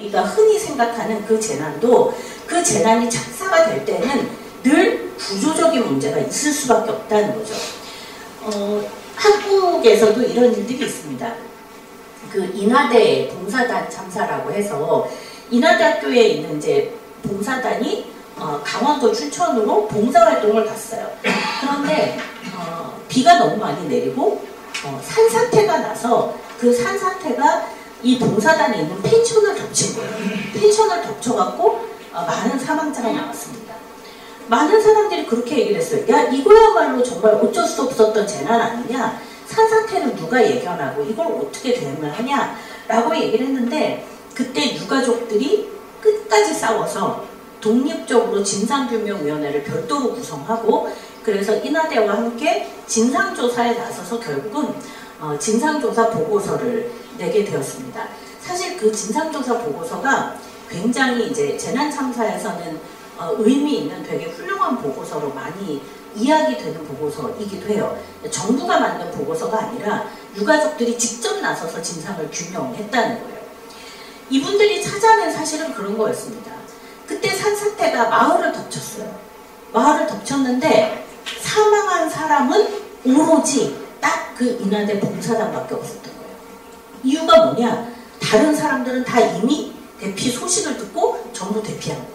우리가 흔히 생각하는 그 재난도 그 재난이 착사가 될 때는 늘 구조적인 문제가 있을 수밖에 없다는 거죠. 한국에서도 이런 일들이 있습니다. 그 인하대 봉사단 참사라고 해서 인하대학교에 있는 이제 봉사단이 강원도 춘천으로 봉사활동을 갔어요. 그런데 비가 너무 많이 내리고 산사태가 나서 그 산사태가 이 봉사단에 있는 펜션을 덮친 거예요. 펜션을 덮쳐갖고 많은 사망자가 나왔습니다. 많은 사람들이 그렇게 얘기를 했어요. 야, 이거야말로 정말 어쩔 수 없었던 재난 아니냐? 산사태는 누가 예견하고 이걸 어떻게 대응을 하냐? 라고 얘기를 했는데 그때 유가족들이 끝까지 싸워서 독립적으로 진상규명위원회를 별도로 구성하고 그래서 인하대와 함께 진상조사에 나서서 결국은 진상조사 보고서를 내게 되었습니다. 사실 그 진상조사 보고서가 굉장히 이제 재난참사에서는 의미 있는 되게 훌륭한 보고서로 많이 이야기되는 보고서이기도 해요. 정부가 만든 보고서가 아니라 유가족들이 직접 나서서 진상을 규명했다는 거예요. 이분들이 찾아낸 사실은 그런 거였습니다. 그때 산사태가 마을을 덮쳤어요. 마을을 덮쳤는데 사망한 사람은 오로지 딱 그 인하대 봉사단밖에 없었던 거예요. 이유가 뭐냐? 다른 사람들은 다 이미 대피 소식을 듣고 전부 대피한 거예요.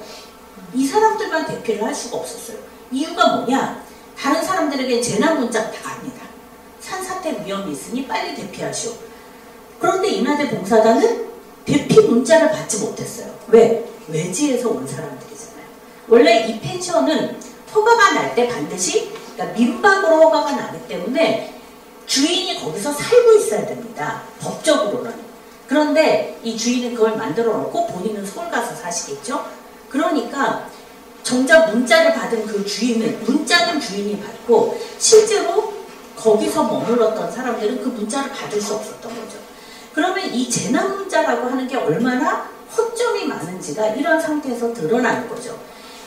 이 사람들만 대피를 할 수가 없었어요. 이유가 뭐냐? 다른 사람들에게 재난 문자가 다 갑니다. 산사태 위험이 있으니 빨리 대피하시오. 그런데 인하대 봉사단은 대피 문자를 받지 못했어요. 왜? 외지에서 온 사람들이잖아요. 원래 이 펜션은 허가가 날 때 반드시 그러니까 민박으로 허가가 나기 때문에 주인이 거기서 살고 있어야 됩니다. 법적으로는. 그런데 이 주인은 그걸 만들어 놓고 본인은 서울 가서 사시겠죠? 그러니까 정작 문자를 받은 그 주인은 문자는 주인이 받고 실제로 거기서 머물렀던 사람들은 그 문자를 받을 수 없었던 거죠. 그러면 이 재난 문자라고 하는 게 얼마나 허점이 많은지가 이런 상태에서 드러나는 거죠.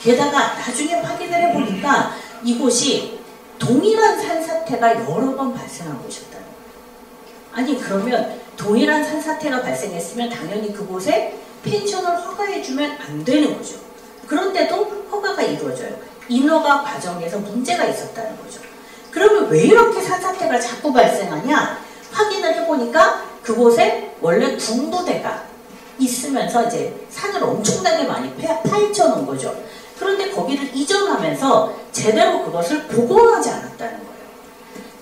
게다가 나중에 확인을 해보니까 이곳이 동일한 산사태가 여러 번 발생한 곳이었다는 거예요. 아니 그러면 동일한 산사태가 발생했으면 당연히 그곳에 펜션을 허가해주면 안 되는 거죠. 그런데도 허가가 이루어져요. 인허가 과정에서 문제가 있었다는 거죠. 그러면 왜 이렇게 산사태가 자꾸 발생하냐? 확인을 해보니까 그곳에 원래 군부대가 있으면서 이제 산을 엄청나게 많이 파헤쳐 놓은 거죠. 그런데 거기를 이전하면서 제대로 그것을 복원하지 않았다는 거예요.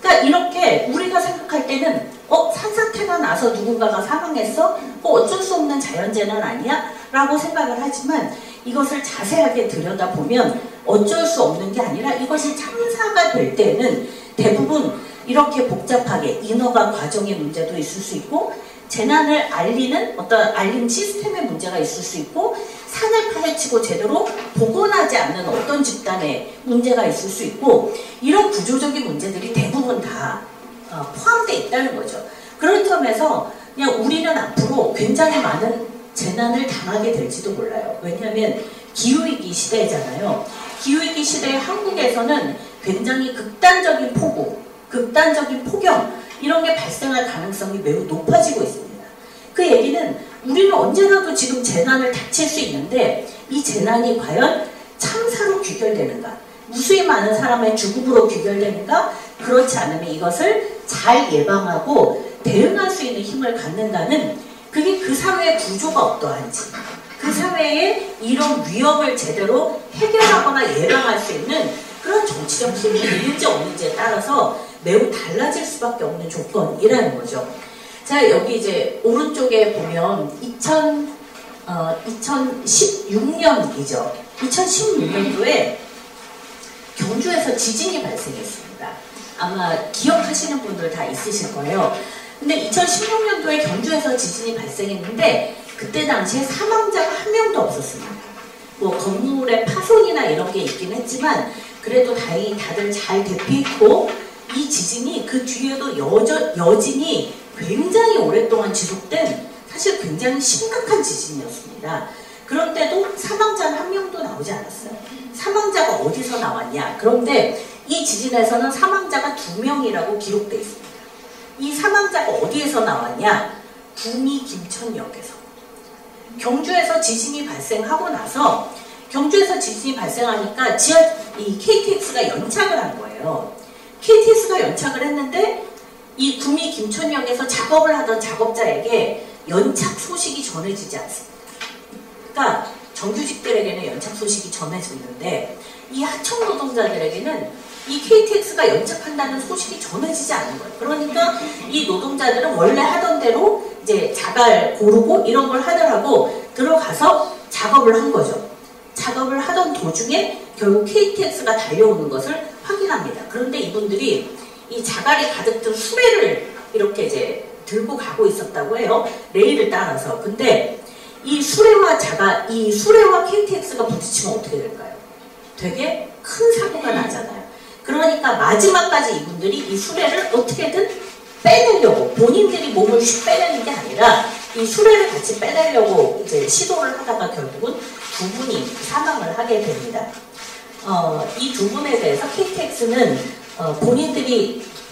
그러니까 이렇게 우리가 생각할 때는 산사태가 나서 누군가가 사망했어? 어쩔 수 없는 자연재난 아니야? 라고 생각을 하지만 이것을 자세하게 들여다보면 어쩔 수 없는 게 아니라 이것이 참사가 될 때는 대부분 이렇게 복잡하게 인허가 과정의 문제도 있을 수 있고 재난을 알리는 어떤 알림 시스템의 문제가 있을 수 있고 산을 파헤치고 제대로 복원하지 않는 어떤 집단의 문제가 있을 수 있고 이런 구조적인 문제들이 대부분 다 포함되어 있다는 거죠. 그런 점에서 그냥 우리는 앞으로 굉장히 많은 재난을 당하게 될지도 몰라요. 왜냐하면 기후위기 시대잖아요. 기후위기 시대에 한국에서는 굉장히 극단적인 폭우, 극단적인 폭염 이런 게 발생할 가능성이 매우 높아지고 있습니다. 그 얘기는 우리는 언제라도 지금 재난을 닥칠 수 있는데 이 재난이 과연 참사로 귀결되는가? 무수히 많은 사람의 죽음으로 귀결되는가? 그렇지 않으면 이것을 잘 예방하고 대응할 수 있는 힘을 갖는다는 그게 그 사회의 구조가 어떠한지 그 사회에 이런 위험을 제대로 해결하거나 예방할 수 있는 그런 정치적 힘이 있는지 없는지에 따라서 매우 달라질 수밖에 없는 조건이라는 거죠. 자, 여기 이제 오른쪽에 보면 2016년이죠. 2016년도에 경주에서 지진이 발생했습니다. 아마 기억하시는 분들 다 있으실 거예요. 근데 2016년도에 경주에서 지진이 발생했는데 그때 당시에 사망자가 한 명도 없었습니다. 뭐 건물의 파손이나 이런 게 있긴 했지만 그래도 다행히 다들 잘 대피했고 이 지진이 그 뒤에도 여진이 굉장히 오랫동안 지속된 사실 굉장히 심각한 지진이었습니다. 그런데도 사망자는 한 명도 나오지 않았어요. 사망자가 어디서 나왔냐? 그런데 이 지진에서는 사망자가 2명이라고 기록되어 있습니다. 이 사망자가 어디에서 나왔냐? 구미 김천역에서. 경주에서 지진이 발생하고 나서 경주에서 지진이 발생하니까 이 KTX가 연착을 한 거예요. KTX가 연착을 했는데 이 구미 김천역에서 작업을 하던 작업자에게 연착 소식이 전해지지 않습니다. 그러니까 정규직들에게는 연착 소식이 전해지는데 이 하청 노동자들에게는 이 KTX가 연착한다는 소식이 전해지지 않은 거예요. 그러니까 이 노동자들은 원래 하던 대로 이제 자갈 고르고 이런 걸 하느라고 들어가서 작업을 한 거죠. 작업을 하던 도중에 결국 KTX가 달려오는 것을 확인합니다. 그런데 이분들이 이 자갈이 가득 든 수레를 이렇게 이제 들고 가고 있었다고 해요. 레일을 따라서. 근데 이 수레와 KTX가 부딪히면 어떻게 될까요? 되게 큰 사고가 나잖아요. 그러니까 마지막까지 이분들이 이 수레를 어떻게든 빼내려고, 본인들이 몸을 슉 빼내는 게 아니라 이 수레를 같이 빼내려고 이제 시도를 하다가 결국은 두 분이 사망을 하게 됩니다. 이 두 분에 대해서 KTX는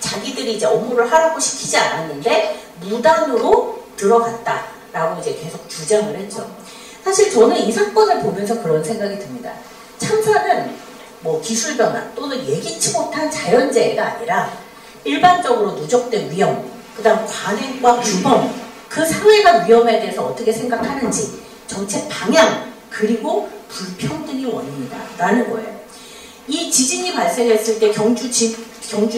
자기들이 이제 업무를 하라고 시키지 않았는데 무단으로 들어갔다라고 이제 계속 주장을 했죠. 사실 저는 이 사건을 보면서 그런 생각이 듭니다. 참사는 뭐 기술 변화 또는 예기치 못한 자연재해가 아니라 일반적으로 누적된 위험, 그 다음 관행과 규범, 그 사회가 위험에 대해서 어떻게 생각하는지, 정책 방향, 그리고 불평등이 원인이다 라는 거예요. 이 지진이 발생했을 때 경주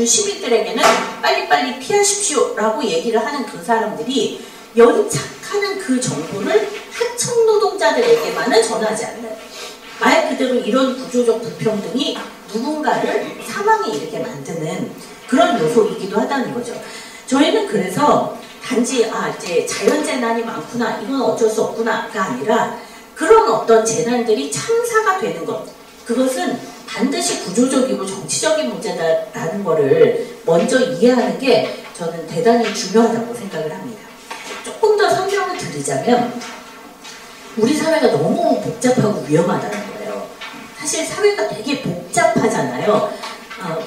시민들에게는 빨리빨리 피하십시오 라고 얘기를 하는 그 사람들이 연착하는 그 정보를 하청 노동자들에게만은 전하지 않는, 말 그대로 이런 구조적 불평등이 누군가를 사망에 이르게 만드는 그런 요소이기도 하다는 거죠. 저희는 그래서 단지 이제 자연재난이 많구나, 이건 어쩔 수 없구나가 아니라 그런 어떤 재난들이 참사가 되는 것, 그것은 반드시 구조적이고 정치적인 문제다라는 거를 먼저 이해하는 게 저는 대단히 중요하다고 생각을 합니다. 조금 더 설명을 드리자면 우리 사회가 너무 복잡하고 위험하다는 거예요. 사실 사회가 되게 복잡하잖아요.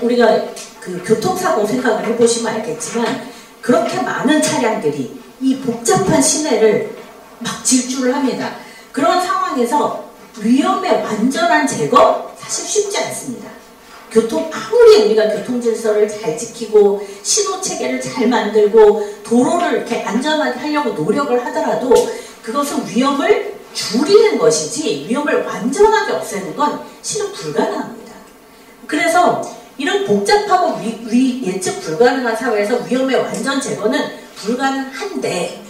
우리가 그 교통사고 생각을 해보시면 알겠지만 그렇게 많은 차량들이 이 복잡한 시내를 막 질주를 합니다. 그런 상황에서 위험의 완전한 제거 사실 쉽지 않습니다. 아무리 우리가 교통질서를 잘 지키고 신호체계를 잘 만들고 도로를 이렇게 안전하게 하려고 노력을 하더라도 그것은 위험을 줄이는 것이지 위험을 완전하게 없애는 건 실은 불가능합니다. 그래서 이런 복잡하고 예측 불가능한 사회에서 위험의 완전 제거는 불가능한데,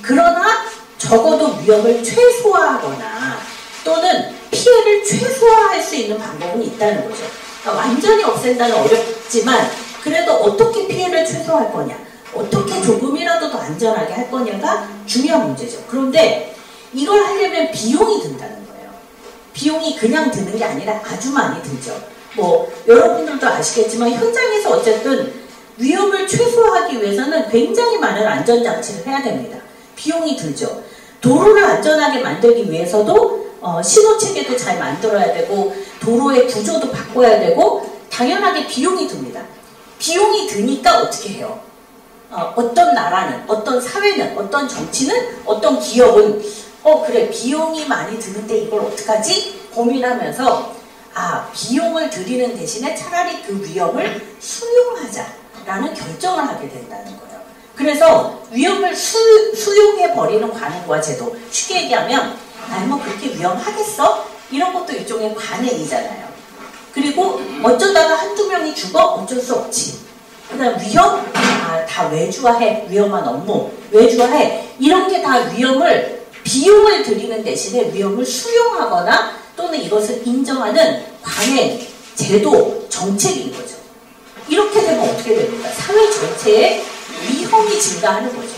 그러나 적어도 위험을 최소화하거나 또는 피해를 최소화할 수 있는 방법은 있다는 거죠. 그러니까 완전히 없앤다는 어렵지만 그래도 어떻게 피해를 최소화할 거냐, 어떻게 조금이라도 더 안전하게 할 거냐가 중요한 문제죠. 그런데 이걸 하려면 비용이 든다는 거예요. 비용이 그냥 드는 게 아니라 아주 많이 들죠. 뭐 여러분들도 아시겠지만 현장에서 어쨌든 위험을 최소화하기 위해서는 굉장히 많은 안전장치를 해야 됩니다. 비용이 들죠. 도로를 안전하게 만들기 위해서도 신호체계도 잘 만들어야 되고 도로의 구조도 바꿔야 되고 당연하게 비용이 듭니다. 비용이 드니까 어떻게 해요? 어떤 나라는, 어떤 사회는, 어떤 정치는, 어떤 기업은 그래 비용이 많이 드는데 이걸 어떡하지? 고민하면서 비용을 들이는 대신에 차라리 그 위험을 수용하자라는 결정을 하게 된다는 거예요. 그래서 위험을 수용해버리는 관행과 제도, 쉽게 얘기하면 뭐 그렇게 위험하겠어? 이런 것도 일종의 관행이잖아요. 그리고 어쩌다가 한두 명이 죽어? 어쩔 수 없지. 그 다음 위험? 다 외주화해. 위험한 업무 외주화해. 이런 게 다 비용을 들이는 대신에 위험을 수용하거나 또는 이것을 인정하는 관행, 제도, 정책인 거죠. 이렇게 되면 어떻게 됩니까? 사회 전체의 위험이 증가하는 거죠.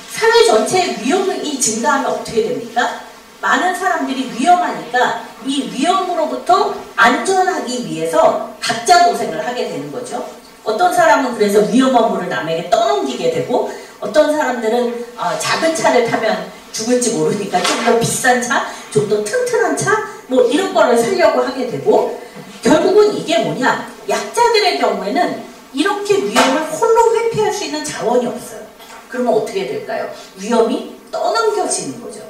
사회 전체의 위험이 증가하면 어떻게 됩니까? 많은 사람들이 위험하니까 이 위험으로부터 안전하기 위해서 각자 도생을 하게 되는 거죠. 어떤 사람은 그래서 위험한 물을 남에게 떠넘기게 되고, 어떤 사람들은 작은 차를 타면 죽을지 모르니까 좀 더 비싼 차, 좀 더 튼튼한 차, 뭐 이런 거를 사려고 하게 되고, 결국은 이게 뭐냐, 약자들의 경우에는 이렇게 위험을 홀로 회피할 수 있는 자원이 없어요. 그러면 어떻게 될까요? 위험이 떠넘겨지는 거죠.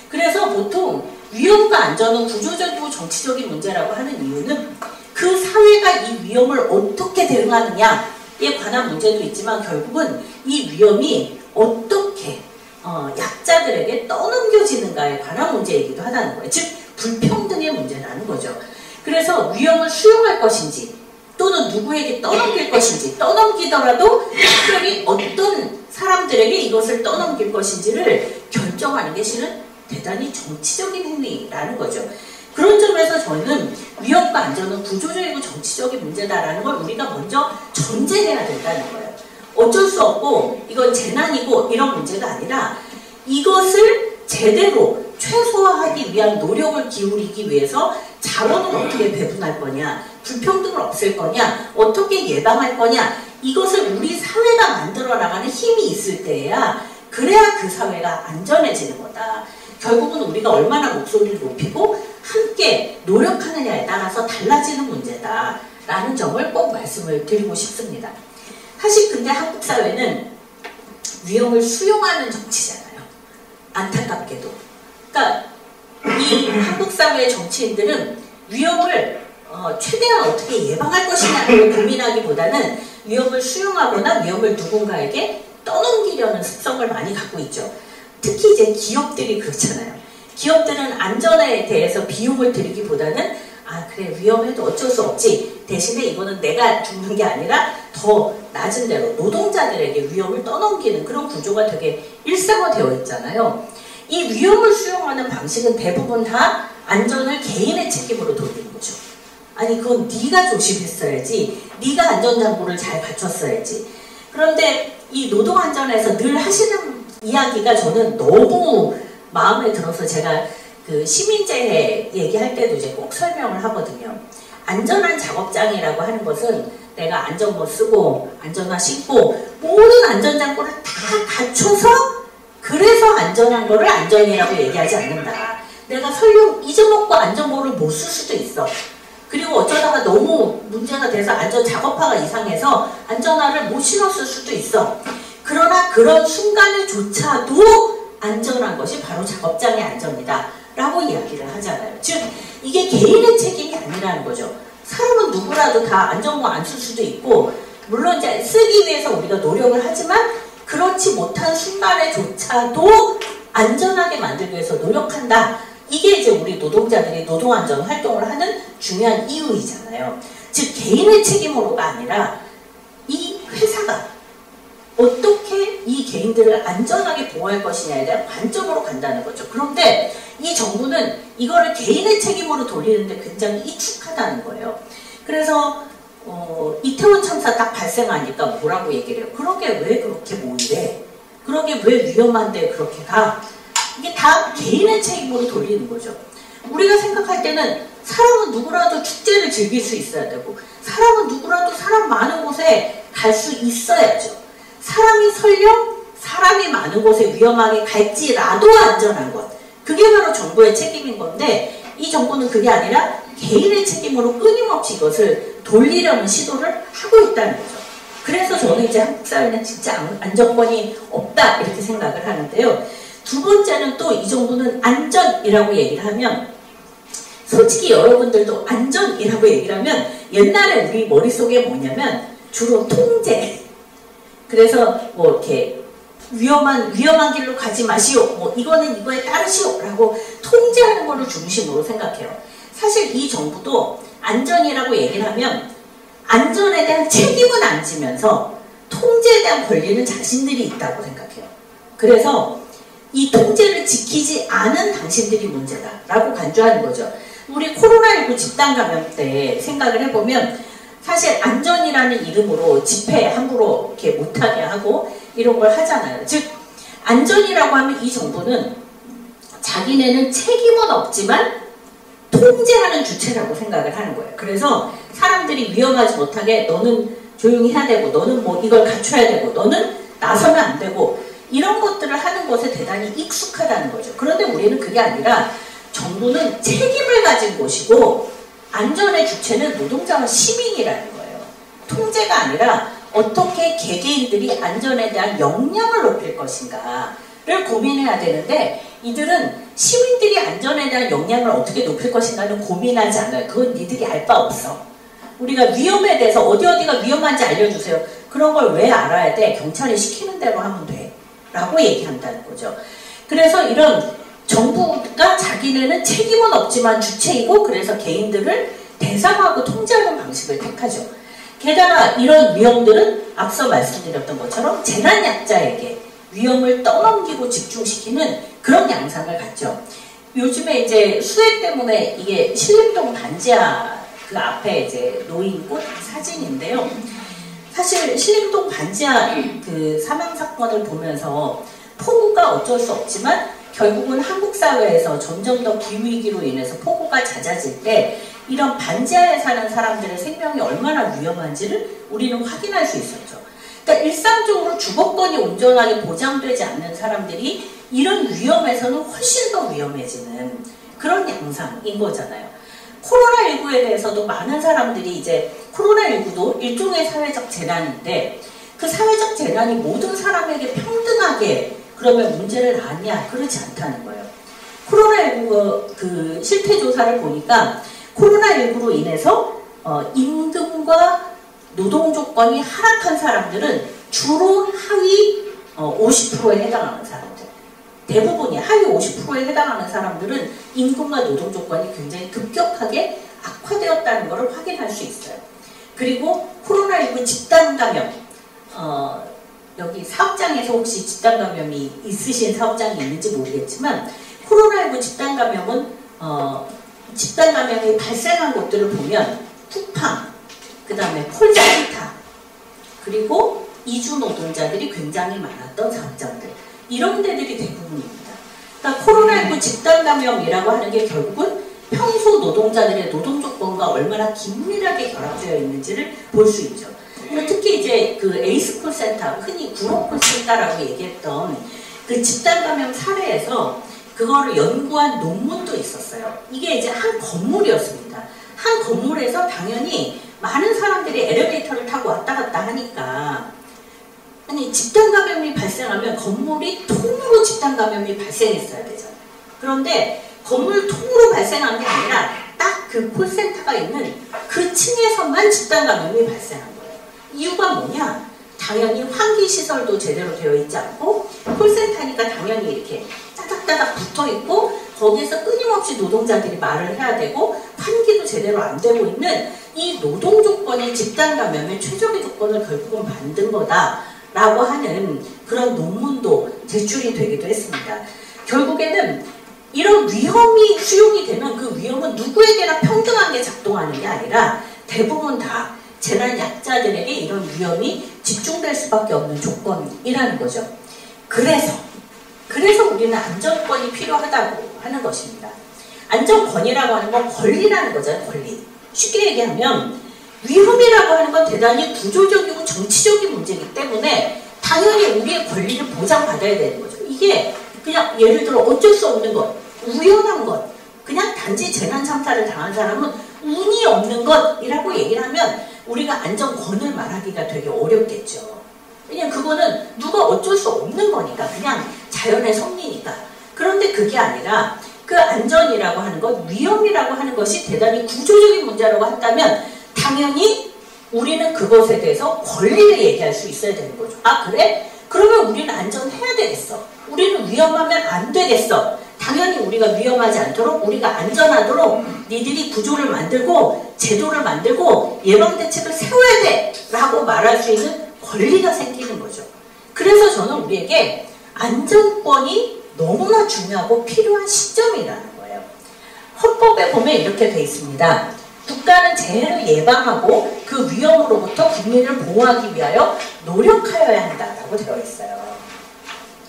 그래서 보통 위험과 안전은 구조적이고 정치적인 문제라고 하는 이유는 그 사회가 이 위험을 어떻게 대응하느냐에 관한 문제도 있지만 결국은 이 위험이 어떻게 약자들에게 떠넘겨지는가에 관한 문제이기도 하다는 거예요. 즉 불평등의 문제라는 거죠. 그래서 위험을 수용할 것인지 또는 누구에게 떠넘길 것인지, 떠넘기더라도 특별히 어떤 사람들에게 이것을 떠넘길 것인지를 결정하는 게 실은 대단히 정치적인 행위라는 거죠. 그런 점에서 저는 위험과 안전은 구조적이고 정치적인 문제다라는 걸 우리가 먼저 전제해야 된다는 거예요. 어쩔 수 없고 이건 재난이고 이런 문제가 아니라 이것을 제대로 최소화하기 위한 노력을 기울이기 위해서 자원을 어떻게 배분할 거냐, 불평등을 없앨 거냐, 어떻게 예방할 거냐, 이것을 우리 사회가 만들어 나가는 힘이 있을 때야 그래야 그 사회가 안전해지는 거다. 결국은 우리가 얼마나 목소리를 높이고 함께 노력하느냐에 따라서 달라지는 문제다 라는 점을 꼭 말씀을 드리고 싶습니다. 사실 근데 한국 사회는 위험을 수용하는 정치잖아요. 안타깝게도. 그러니까 이 한국 사회의 정치인들은 위험을 최대한 어떻게 예방할 것이냐를 고민하기보다는 위험을 수용하거나 위험을 누군가에게 떠넘기려는 습성을 많이 갖고 있죠. 특히 이제 기업들이 그렇잖아요. 기업들은 안전에 대해서 비용을 들이기보다는 아 그래 위험해도 어쩔 수 없지, 대신에 이거는 내가 죽는 게 아니라 더 낮은 데로 노동자들에게 위험을 떠넘기는 그런 구조가 되게 일상화되어 있잖아요. 이 위험을 수용하는 방식은 대부분 다 안전을 개인의 책임으로 돌리는 거죠. 아니 그건 네가 조심했어야지, 네가 안전장구를 잘 갖췄어야지. 그런데 이 노동안전에서 늘 하시는 이야기가 저는 너무 마음에 들어서 제가 그 시민재해 얘기할 때도 이제 꼭 설명을 하거든요. 안전한 작업장이라고 하는 것은 내가 안전모 쓰고 안전화 신고 모든 안전장구를 다 갖춰서 그래서 안전한 거를 안전이라고 얘기하지 않는다. 내가 설령 잊어먹고 안전모를 못 쓸 수도 있어. 그리고 어쩌다가 너무 문제가 돼서 안전 작업화가 이상해서 안전화를 못 신었을 수도 있어. 그러나 그런 순간에조차도 안전한 것이 바로 작업장의 안전이다 라고 이야기를 하잖아요. 즉 이게 개인의 책임이 아니라는 거죠. 사람은 누구라도 다 안전모 안 쓸 수도 있고 물론 이제 쓰기 위해서 우리가 노력을 하지만 그렇지 못한 순간에조차도 안전하게 만들기 위해서 노력한다. 이게 이제 우리 노동자들이 노동안전 활동을 하는 중요한 이유이잖아요. 즉 개인의 책임으로가 아니라 이 회사가 어떻게 이 개인들을 안전하게 보호할 것이냐에 대한 관점으로 간다는 거죠. 그런데 이 정부는 이거를 개인의 책임으로 돌리는데 굉장히 익숙하다는 거예요. 그래서 이태원 참사 딱 발생하니까 뭐라고 얘기를 해요. 그러게 왜 그렇게 모이래? 그러게 왜 위험한데 그렇게 가? 이게 다 개인의 책임으로 돌리는 거죠. 우리가 생각할 때는 사람은 누구라도 축제를 즐길 수 있어야 되고 사람은 누구라도 사람 많은 곳에 갈 수 있어야죠. 사람이 설령 사람이 많은 곳에 위험하게 갈지라도 안전한 것, 그게 바로 정부의 책임인 건데 이 정부는 그게 아니라 개인의 책임으로 끊임없이 이것을 돌리려는 시도를 하고 있다는 거죠. 그래서 저는 이제 한국 사회는 진짜 안전권이 없다 이렇게 생각을 하는데요. 두 번째는 또 이 정부는 안전이라고 얘기를 하면 솔직히 여러분들도 안전이라고 얘기를 하면 옛날에 우리 머릿속에 뭐냐면 주로 통제, 그래서 뭐 이렇게 위험한 길로 가지 마시오, 뭐 이거는 이거에 따르시오 라고 통제하는 거를 중심으로 생각해요. 사실 이 정부도 안전이라고 얘기를 하면 안전에 대한 책임은 안 지면서 통제에 대한 권리는 자신들이 있다고 생각해요. 그래서 이 통제를 지키지 않은 당신들이 문제다 라고 간주하는 거죠. 우리 코로나19 집단 감염 때 생각을 해보면 사실 안전이라는 이름으로 집회 함부로 이렇게 못하게 하고 이런 걸 하잖아요. 즉 안전이라고 하면 이 정부는 자기네는 책임은 없지만 통제하는 주체라고 생각을 하는 거예요. 그래서 사람들이 위험하지 못하게 너는 조용히 해야 되고 너는 뭐 이걸 갖춰야 되고 너는 나서면 안 되고 이런 것들을 하는 것에 대단히 익숙하다는 거죠. 그런데 우리는 그게 아니라 정부는 책임을 가진 곳이고 안전의 주체는 노동자와 시민이라는 거예요. 통제가 아니라 어떻게 개개인들이 안전에 대한 역량을 높일 것인가, 고민해야 되는데 이들은 시민들이 안전에 대한 역량을 어떻게 높일 것인가는 고민하지 않아요. 그건 니들이 알 바 없어. 우리가 위험에 대해서 어디가 위험한지 알려주세요. 그런 걸 왜 알아야 돼? 경찰이 시키는 대로 하면 돼. 라고 얘기한다는 거죠. 그래서 이런 정부가 자기네는 책임은 없지만 주체이고 그래서 개인들을 대상하고 통제하는 방식을 택하죠. 게다가 이런 위험들은 앞서 말씀드렸던 것처럼 재난약자에게 위험을 떠넘기고 집중시키는 그런 양상을 갖죠. 요즘에 이제 수해 때문에 이게 신림동 반지하 그 앞에 이제 놓인 꽃 사진인데요. 사실 신림동 반지하 그 사망 사건을 보면서 폭우가 어쩔 수 없지만 결국은 한국 사회에서 점점 더 기후위기로 인해서 폭우가 잦아질 때 이런 반지하에 사는 사람들의 생명이 얼마나 위험한지를 우리는 확인할 수 있었죠. 그러니까 일상적으로 주거권이 온전하게 보장되지 않는 사람들이 이런 위험에서는 훨씬 더 위험해지는 그런 양상인 거잖아요. 코로나19에 대해서도 많은 사람들이 이제 코로나19도 일종의 사회적 재난인데 그 사회적 재난이 모든 사람에게 평등하게 그러면 문제를 아냐 그렇지 않다는 거예요. 코로나19 그 실태조사를 보니까 코로나19로 인해서 임금과 노동 조건이 하락한 사람들은 주로 하위 50%에 해당하는 사람들. 대부분이 하위 50%에 해당하는 사람들은 임금과 노동 조건이 굉장히 급격하게 악화되었다는 것을 확인할 수 있어요. 그리고 코로나19 집단 감염, 여기 사업장에서 혹시 집단 감염이 있으신 사업장이 있는지 모르겠지만 코로나19 집단 감염은 집단 감염이 발생한 곳들을 보면 쿠팡, 그 다음에 콜센터, 그리고 이주 노동자들이 굉장히 많았던 사업장들. 이런 데들이 대부분입니다. 그러니까 코로나19 집단 감염이라고 하는 게 결국은 평소 노동자들의 노동 조건과 얼마나 긴밀하게 결합되어 있는지를 볼 수 있죠. 특히 이제 그 에이스 콜센터, 흔히 구로 콜센터라고 얘기했던 그 집단 감염 사례에서 그거를 연구한 논문도 있었어요. 이게 이제 한 건물이었습니다. 한 건물에서 당연히 많은 사람들이 엘리베이터를 타고 왔다 갔다 하니까 아니 집단 감염이 발생하면 건물이 통으로 집단 감염이 발생했어야 되잖아요. 그런데 건물 통으로 발생한 게 아니라 딱 그 콜센터가 있는 그 층에서만 집단 감염이 발생한 거예요. 이유가 뭐냐? 당연히 환기시설도 제대로 되어 있지 않고 콜센터니까 당연히 이렇게 따닥따닥 붙어있고 거기에서 끊임없이 노동자들이 말을 해야 되고 환기도 제대로 안 되고 있는 이 노동 조건이 집단 감염의 최적의 조건을 결국은 만든 거다 라고 하는 그런 논문도 제출이 되기도 했습니다. 결국에는 이런 위험이 수용이 되면 그 위험은 누구에게나 평등하게 작동하는 게 아니라 대부분 다 재난 약자들에게 이런 위험이 집중될 수밖에 없는 조건이라는 거죠. 그래서 우리는 안전권이 필요하다고 하는 것입니다. 안전권이라고 하는 건 권리라는 거잖아요. 권리. 쉽게 얘기하면 위험이라고 하는 건 대단히 구조적이고 정치적인 문제이기 때문에 당연히 우리의 권리를 보장받아야 되는 거죠. 이게 그냥 예를 들어 어쩔 수 없는 것, 우연한 것, 그냥 단지 재난 참사를 당한 사람은 운이 없는 것이라고 얘기를 하면 우리가 안전권을 말하기가 되게 어렵겠죠. 왜냐면 그거는 누가 어쩔 수 없는 거니까 그냥 자연의 섭리니까. 그런데 그게 아니라 그 안전이라고 하는 것, 위험이라고 하는 것이 대단히 구조적인 문제라고 한다면 당연히 우리는 그것에 대해서 권리를 얘기할 수 있어야 되는 거죠. 아 그래? 그러면 우리는 안전해야 되겠어. 우리는 위험하면 안 되겠어. 당연히 우리가 위험하지 않도록 우리가 안전하도록 니들이 구조를 만들고 제도를 만들고 예방대책을 세워야 돼 라고 말할 수 있는 권리가 생기는 거죠. 그래서 저는 우리에게 안전권이 너무나 중요하고 필요한 시점이라는 거예요. 헌법에 보면 이렇게 돼 있습니다. 국가는 재해를 예방하고 그 위험으로부터 국민을 보호하기 위하여 노력하여야 한다라고 되어 있어요.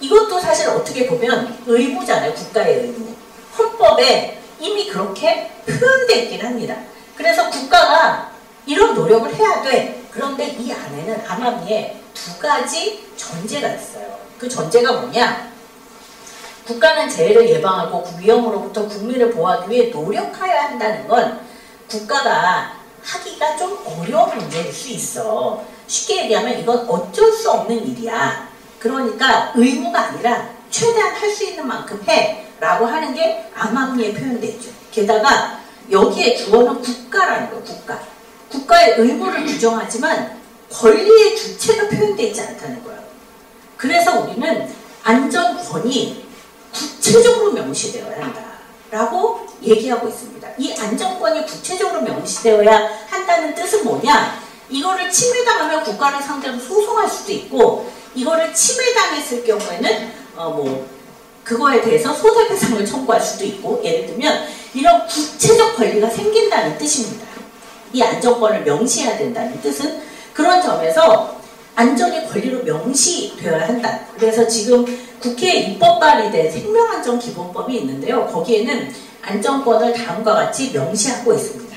이것도 사실 어떻게 보면 의무잖아요. 국가의 의무. 헌법에 이미 그렇게 표현되어 있긴 합니다. 그래서 국가가 이런 노력을 해야 돼. 그런데 이 안에는 암암리에 두 가지 전제가 있어요. 그 전제가 뭐냐? 국가는 재해를 예방하고 그 위험으로부터 국민을 보호하기 위해 노력하여야 한다는 건 국가가 하기가 좀 어려운 문제일 수 있어. 쉽게 얘기하면 이건 어쩔 수 없는 일이야. 그러니까 의무가 아니라 최대한 할 수 있는 만큼 해 라고 하는 게 암암리에 표현되죠. 게다가 여기에 주어는 국가라는 거예요. 국가의 의무를 규정하지만 권리의 주체가 표현되어 있지 않다는 거예요. 그래서 우리는 안전권이 구체적으로 명시되어야 한다라고 얘기하고 있습니다. 이 안전권이 구체적으로 명시되어야 한다는 뜻은 뭐냐? 이거를 침해당하면 국가를 상대로 소송할 수도 있고, 이거를 침해당했을 경우에는 그거에 대해서 손해배상을 청구할 수도 있고, 예를 들면 이런 구체적 권리가 생긴다는 뜻입니다. 이 안전권을 명시해야 된다는 뜻은 그런 점에서 안전이 권리로 명시되어야 한다. 그래서 지금 국회에 입법 발의된 생명안전기본법이 있는데요. 거기에는 안전권을 다음과 같이 명시하고 있습니다.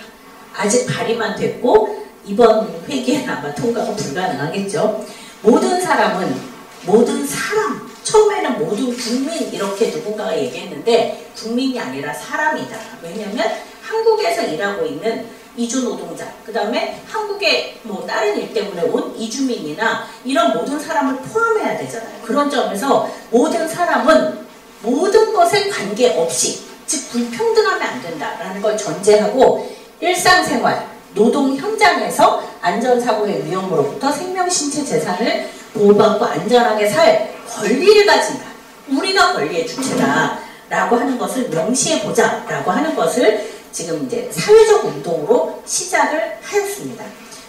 아직 발의만 됐고 이번 회기에는 아마 통과가 불가능하겠죠. 모든 사람은, 모든 사람, 처음에는 모든 국민 이렇게 누군가가 얘기했는데 국민이 아니라 사람이다. 왜냐하면 한국에서 일하고 있는 이주노동자, 그 다음에 한국에 다른 일 때문에 온 이주민이나 이런 모든 사람을 포함해야 되잖아요. 그런 점에서 모든 사람은 모든 것에 관계없이, 즉 불평등하면 안 된다라는 걸 전제하고 일상생활, 노동 현장에서 안전사고의 위험으로부터 생명, 신체, 재산을 보호받고 안전하게 살 권리를 가진다. 우리가 권리의 주체다 라고 하는 것을 명시해보자 라고 하는 것을 지금 이제 사회적 운동으로 시작을 하였습니다.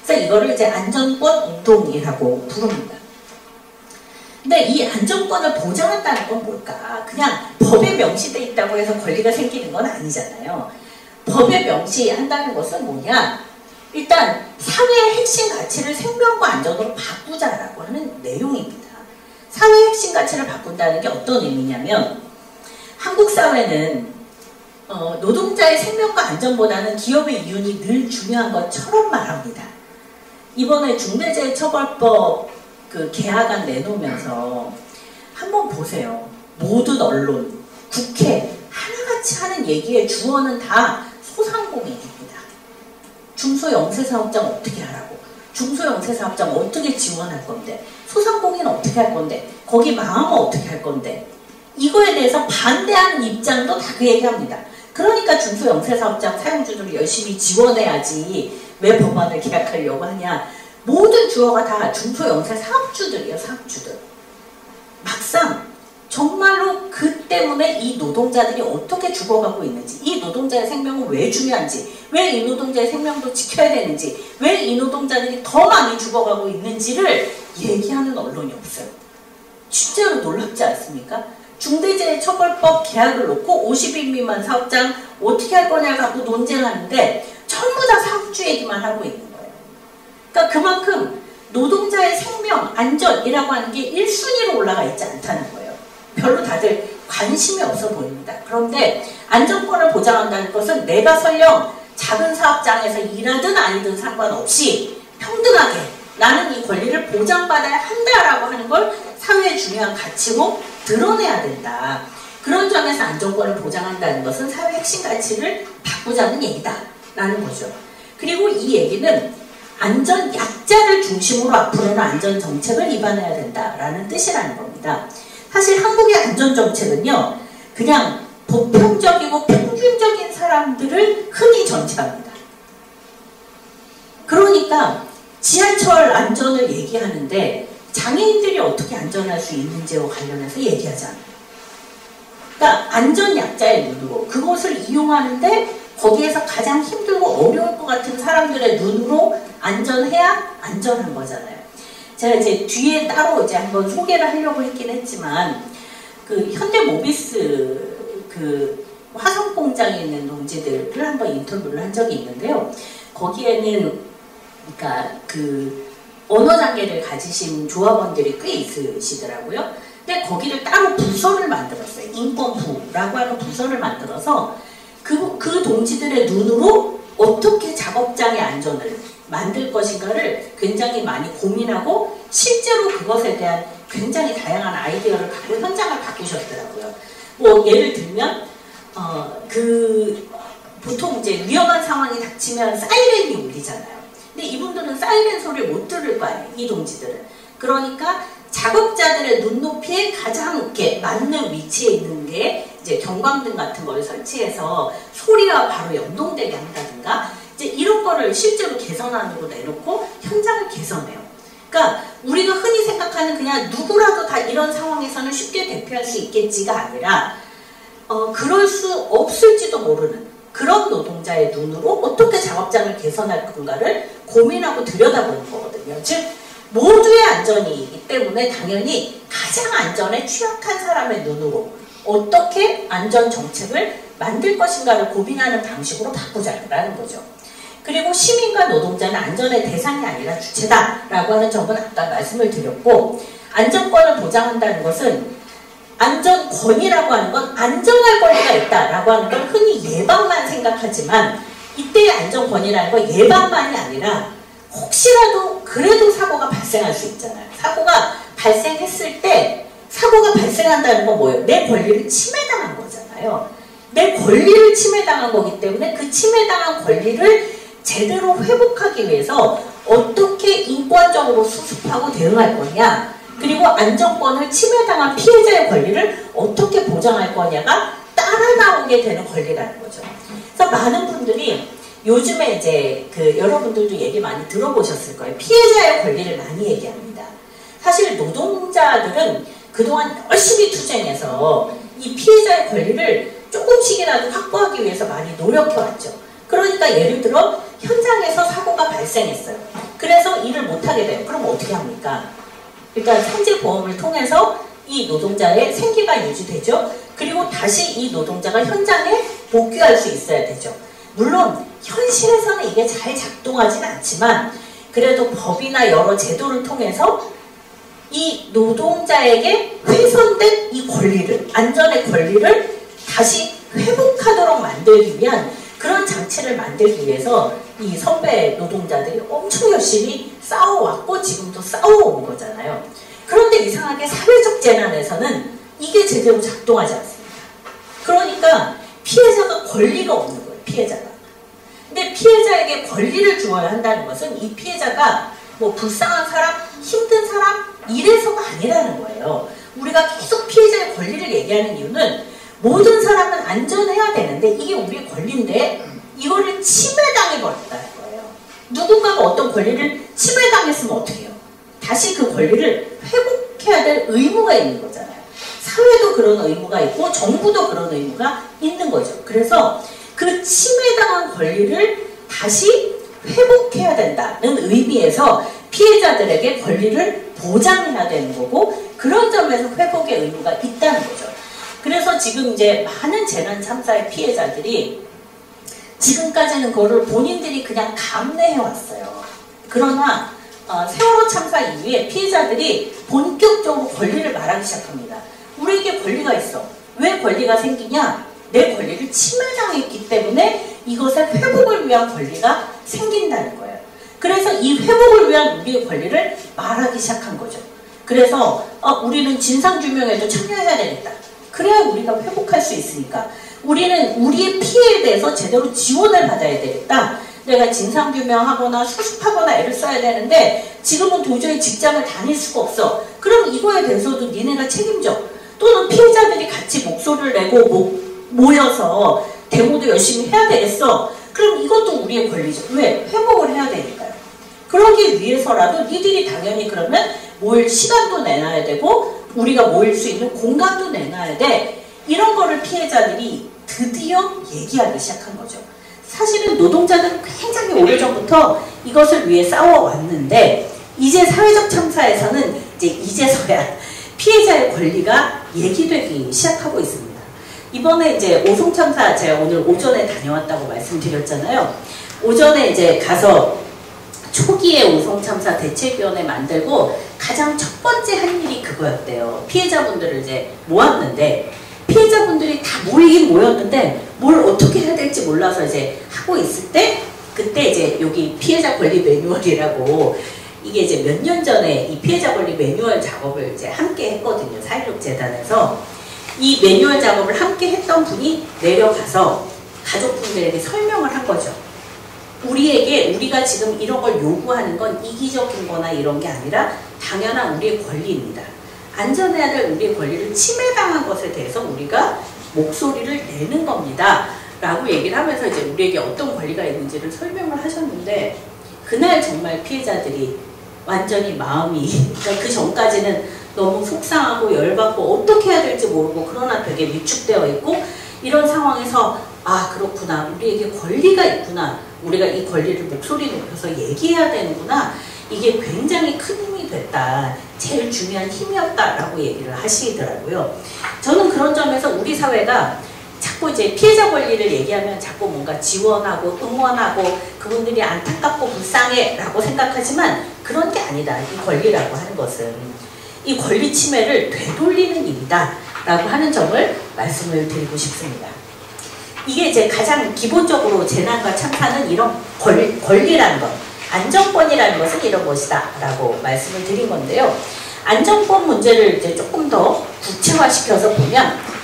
그래서 이거를 이제 안전권 운동이라고 부릅니다. 근데 이 안전권을 보장한다는 건 뭘까? 그냥 법에 명시되어 있다고 해서 권리가 생기는 건 아니잖아요. 법에 명시한다는 것은 뭐냐? 일단 사회의 핵심 가치를 생명과 안전으로 바꾸자라고 하는 내용입니다. 사회의 핵심 가치를 바꾼다는 게 어떤 의미냐면, 한국 사회는 노동자의 생명과 안전보다는 기업의 이윤이 늘 중요한 것처럼 말합니다. 이번에 중대재해처벌법 그 개하관 내놓으면서 한번 보세요. 모든 언론, 국회 하나같이 하는 얘기의 주어는 다 소상공인입니다. 중소영세사업장 어떻게 하라고, 중소영세사업장 어떻게 지원할 건데, 소상공인 어떻게 할 건데, 거기 망하면 어떻게 할 건데, 이거에 대해서 반대하는 입장도 다 그 얘기합니다. 그러니까 중소영세사업장 사용주들을 열심히 지원해야지 왜 법안을 개혁하려고 하냐. 모든 주어가 다 중소영세사업주들이에요. 사업주들. 막상 정말로 그 때문에 이 노동자들이 어떻게 죽어가고 있는지, 이 노동자의 생명은 왜 중요한지, 왜 이 노동자의 생명도 지켜야 되는지, 왜 이 노동자들이 더 많이 죽어가고 있는지를 얘기하는 언론이 없어요. 진짜로 놀랍지 않습니까? 중대재해처벌법 개혁을 놓고 50인 미만 사업장 어떻게 할 거냐 갖고 논쟁하는데 전부 다 사업주 얘기만 하고 있는 거예요. 그러니까 그만큼 노동자의 생명, 안전이라고 하는 게 1순위로 올라가 있지 않다는 거예요. 별로 다들 관심이 없어 보입니다. 그런데 안전권을 보장한다는 것은 내가 설령 작은 사업장에서 일하든 아니든 상관없이 평등하게 나는 이 권리를 보장받아야 한다라고 하는 걸 사회의 중요한 가치로 드러내야 된다. 그런 점에서 안전권을 보장한다는 것은 사회 핵심 가치를 바꾸자는 얘기다 라는 거죠. 그리고 이 얘기는 안전 약자를 중심으로 앞으로는 안전정책을 입안해야 된다라는 뜻이라는 겁니다. 사실 한국의 안전정책은요, 그냥 보편적이고 평균적인 사람들을 흔히 전제합니다. 그러니까 지하철 안전을 얘기하는데 장애인들이 어떻게 안전할 수 있는지와 관련해서 얘기하지 않아요. 그러니까 안전 약자의 눈으로 그것을 이용하는데 거기에서 가장 힘들고 어려울 것 같은 사람들의 눈으로 안전해야 안전한 거잖아요. 제가 이제 뒤에 따로 이제 한번 소개를 하려고 했긴 했지만, 그 현대모비스 그 화성 공장에 있는 농지들을 한번 인터뷰를 한 적이 있는데요. 거기에는 그러니까 그 언어 장애를 가지신 조합원들이 꽤 있으시더라고요. 근데 거기를 따로 부서를 만들었어요. 인권부라고 하는 부서를 만들어서 그 동지들의 눈으로 어떻게 작업장의 안전을 만들 것인가를 굉장히 많이 고민하고 실제로 그것에 대한 굉장히 다양한 아이디어를 갖고 현장을 바꾸셨더라고요. 뭐 예를 들면 보통 이제 위험한 상황이 닥치면 사이렌이 울리잖아요. 근데 이분들은 사이렌 소리를 못 들을 거 아니에요. 이 동지들은. 그러니까 작업자들의 눈높이에 가장 이렇게 맞는 위치에 있는 게 이제 경광등 같은 거를 설치해서 소리와 바로 연동되게 한다든가 이제 이런 거를 실제로 개선안으로 내놓고 현장을 개선해요. 그러니까 우리가 흔히 생각하는 그냥 누구라도 다 이런 상황에서는 쉽게 대표할 수 있겠지가 아니라 그럴 수 없을지도 모르는 그런 노동자의 눈으로 어떻게 작업장을 개선할 건가를 고민하고 들여다보는 거거든요. 즉 모두의 안전이기 때문에 당연히 가장 안전에 취약한 사람의 눈으로 어떻게 안전정책을 만들 것인가를 고민하는 방식으로 바꾸자라는 거죠. 그리고 시민과 노동자는 안전의 대상이 아니라 주체다라고 하는 점은 아까 말씀을 드렸고, 안전권을 보장한다는 것은 안전권이라고 하는 건 안전할 권리가 있다라고 하는 건 흔히 예방만 생각하지만, 이때의 안전권이라는 건 예방만이 아니라 혹시라도 그래도 사고가 발생할 수 있잖아요. 사고가 발생했을 때 사고가 발생한다는 건 뭐예요? 내 권리를 침해당한 거잖아요. 내 권리를 침해당한 거기 때문에 그 침해당한 권리를 제대로 회복하기 위해서 어떻게 인권적으로 수습하고 대응할 거냐, 그리고 안전권을 침해당한 피해자의 권리를 어떻게 보장할 거냐가 따라 나오게 되는 권리라는 거죠. 그래서 많은 분들이 요즘에 이제 여러분들도 얘기 많이 들어보셨을 거예요. 피해자의 권리를 많이 얘기합니다. 사실 노동자들은 그동안 열심히 투쟁해서 이 피해자의 권리를 조금씩이라도 확보하기 위해서 많이 노력해왔죠. 그러니까 예를 들어 현장에서 사고가 발생했어요. 그래서 일을 못하게 돼요. 그럼 어떻게 합니까? 일단 산재보험을 통해서 이 노동자의 생계가 유지되죠. 그리고 다시 이 노동자가 현장에 복귀할 수 있어야 되죠. 물론 현실에서는 이게 잘 작동하지는 않지만 그래도 법이나 여러 제도를 통해서 이 노동자에게 훼손된 이 권리를, 안전의 권리를 다시 회복하도록 만들기 위한 그런 장치를 만들기 위해서 이 선배 노동자들이 엄청 열심히 싸워왔고 지금도 싸워온 거잖아요. 그런데 이상하게 사회적 재난에서는 이게 제대로 작동하지 않습니다. 그러니까 피해자가 권리가 없는 거예요. 피해자가. 근데 피해자에게 권리를 주어야 한다는 것은 이 피해자가 뭐 불쌍한 사람, 힘든 사람 이래서가 아니라는 거예요. 우리가 계속 피해자의 권리를 얘기하는 이유는 모든 사람은 안전해야 되는데 이게 우리의 권리인데 이거를 침해당해버렸다는 거예요. 누군가가 어떤 권리를 침해당했으면 어떻게 해요? 다시 그 권리를 회복해야 될 의무가 있는 거잖아요. 사회도 그런 의무가 있고 정부도 그런 의무가 있는 거죠. 그래서 그 침해당한 권리를 다시 회복해야 된다는 의미에서 피해자들에게 권리를 보장해야 되는 거고, 그런 점에서 회복의 의무가 있다는 거죠. 그래서 지금 이제 많은 재난 참사의 피해자들이 지금까지는 그거를 본인들이 그냥 감내해 왔어요. 그러나 세월호 참사 이후에 피해자들이 본격적으로 권리를 말하기 시작합니다. 우리에게 권리가 있어. 왜 권리가 생기냐? 내 권리를 침해당했기 때문에 이것의 회복을 위한 권리가 생긴다는 거예요. 그래서 이 회복을 위한 우리의 권리를 말하기 시작한 거죠. 그래서 우리는 진상규명에도 참여해야 되겠다. 그래야 우리가 회복할 수 있으니까. 우리는 우리의 피해에 대해서 제대로 지원을 받아야 되겠다. 내가 진상규명하거나 수습하거나 애를 써야 되는데 지금은 도저히 직장을 다닐 수가 없어. 그럼 이거에 대해서도 니네가 책임져. 또는 피해자들이 같이 목소리를 내고 모여서 데모도 열심히 해야 되겠어. 그럼 이것도 우리의 권리죠. 왜? 회복을 해야 되니까요. 그러기 위해서라도 니들이 당연히 그러면 모일 시간도 내놔야 되고 우리가 모일 수 있는 공간도 내놔야 돼. 이런 거를 피해자들이 드디어 얘기하기 시작한 거죠. 사실은 노동자들은 굉장히 오래전부터 이것을 위해 싸워왔는데 이제 사회적 참사에서는 이제서야 피해자의 권리가 얘기되기 시작하고 있습니다. 이번에 이제 오송참사 제가 오늘 오전에 다녀왔다고 말씀드렸잖아요. 오전에 이제 가서 초기에 오송참사 대책위원회 만들고 가장 첫 번째 한 일이 그거였대요. 피해자분들을 이제 모았는데 피해자분들이 다 모이긴 모였는데 뭘 어떻게 해야 될지 몰라서 이제 하고 있을 때 그때 이제 여기 피해자 권리 매뉴얼이라고 이게 이제 몇 년 전에 이 피해자 권리 매뉴얼 작업을 이제 함께 했거든요. 4.16 재단에서 이 매뉴얼 작업을 함께 했던 분이 내려가서 가족분들에게 설명을 한 거죠. 우리에게 우리가 지금 이런 걸 요구하는 건 이기적인 거나 이런 게 아니라 당연한 우리의 권리입니다. 안전해야 될 우리의 권리를 침해당한 것에 대해서 우리가 목소리를 내는 겁니다. 라고 얘기를 하면서 이제 우리에게 어떤 권리가 있는지를 설명을 하셨는데, 그날 정말 피해자들이 완전히 마음이, 그러니까 그 전까지는 너무 속상하고 열받고 어떻게 해야 될지 모르고 그러나 되게 위축되어 있고, 이런 상황에서 아 그렇구나, 우리에게 권리가 있구나, 우리가 이 권리를 목소리 높여서 얘기해야 되는구나, 이게 굉장히 큰 힘이 됐다, 제일 중요한 힘이었다라고 얘기를 하시더라고요. 저는 그런 점에서 우리 사회가 자꾸 이제 피해자 권리를 얘기하면 자꾸 뭔가 지원하고 응원하고 그분들이 안타깝고 불쌍해 라고 생각하지만 그런 게 아니다. 이 권리라고 하는 것은 이 권리 침해를 되돌리는 일이다 라고 하는 점을 말씀을 드리고 싶습니다. 이게 이제 가장 기본적으로 재난과 참사는 이런 권리라는 것, 안전권이라는 것은 이런 것이다 라고 말씀을 드린 건데요. 안전권 문제를 이제 조금 더 구체화시켜서 보면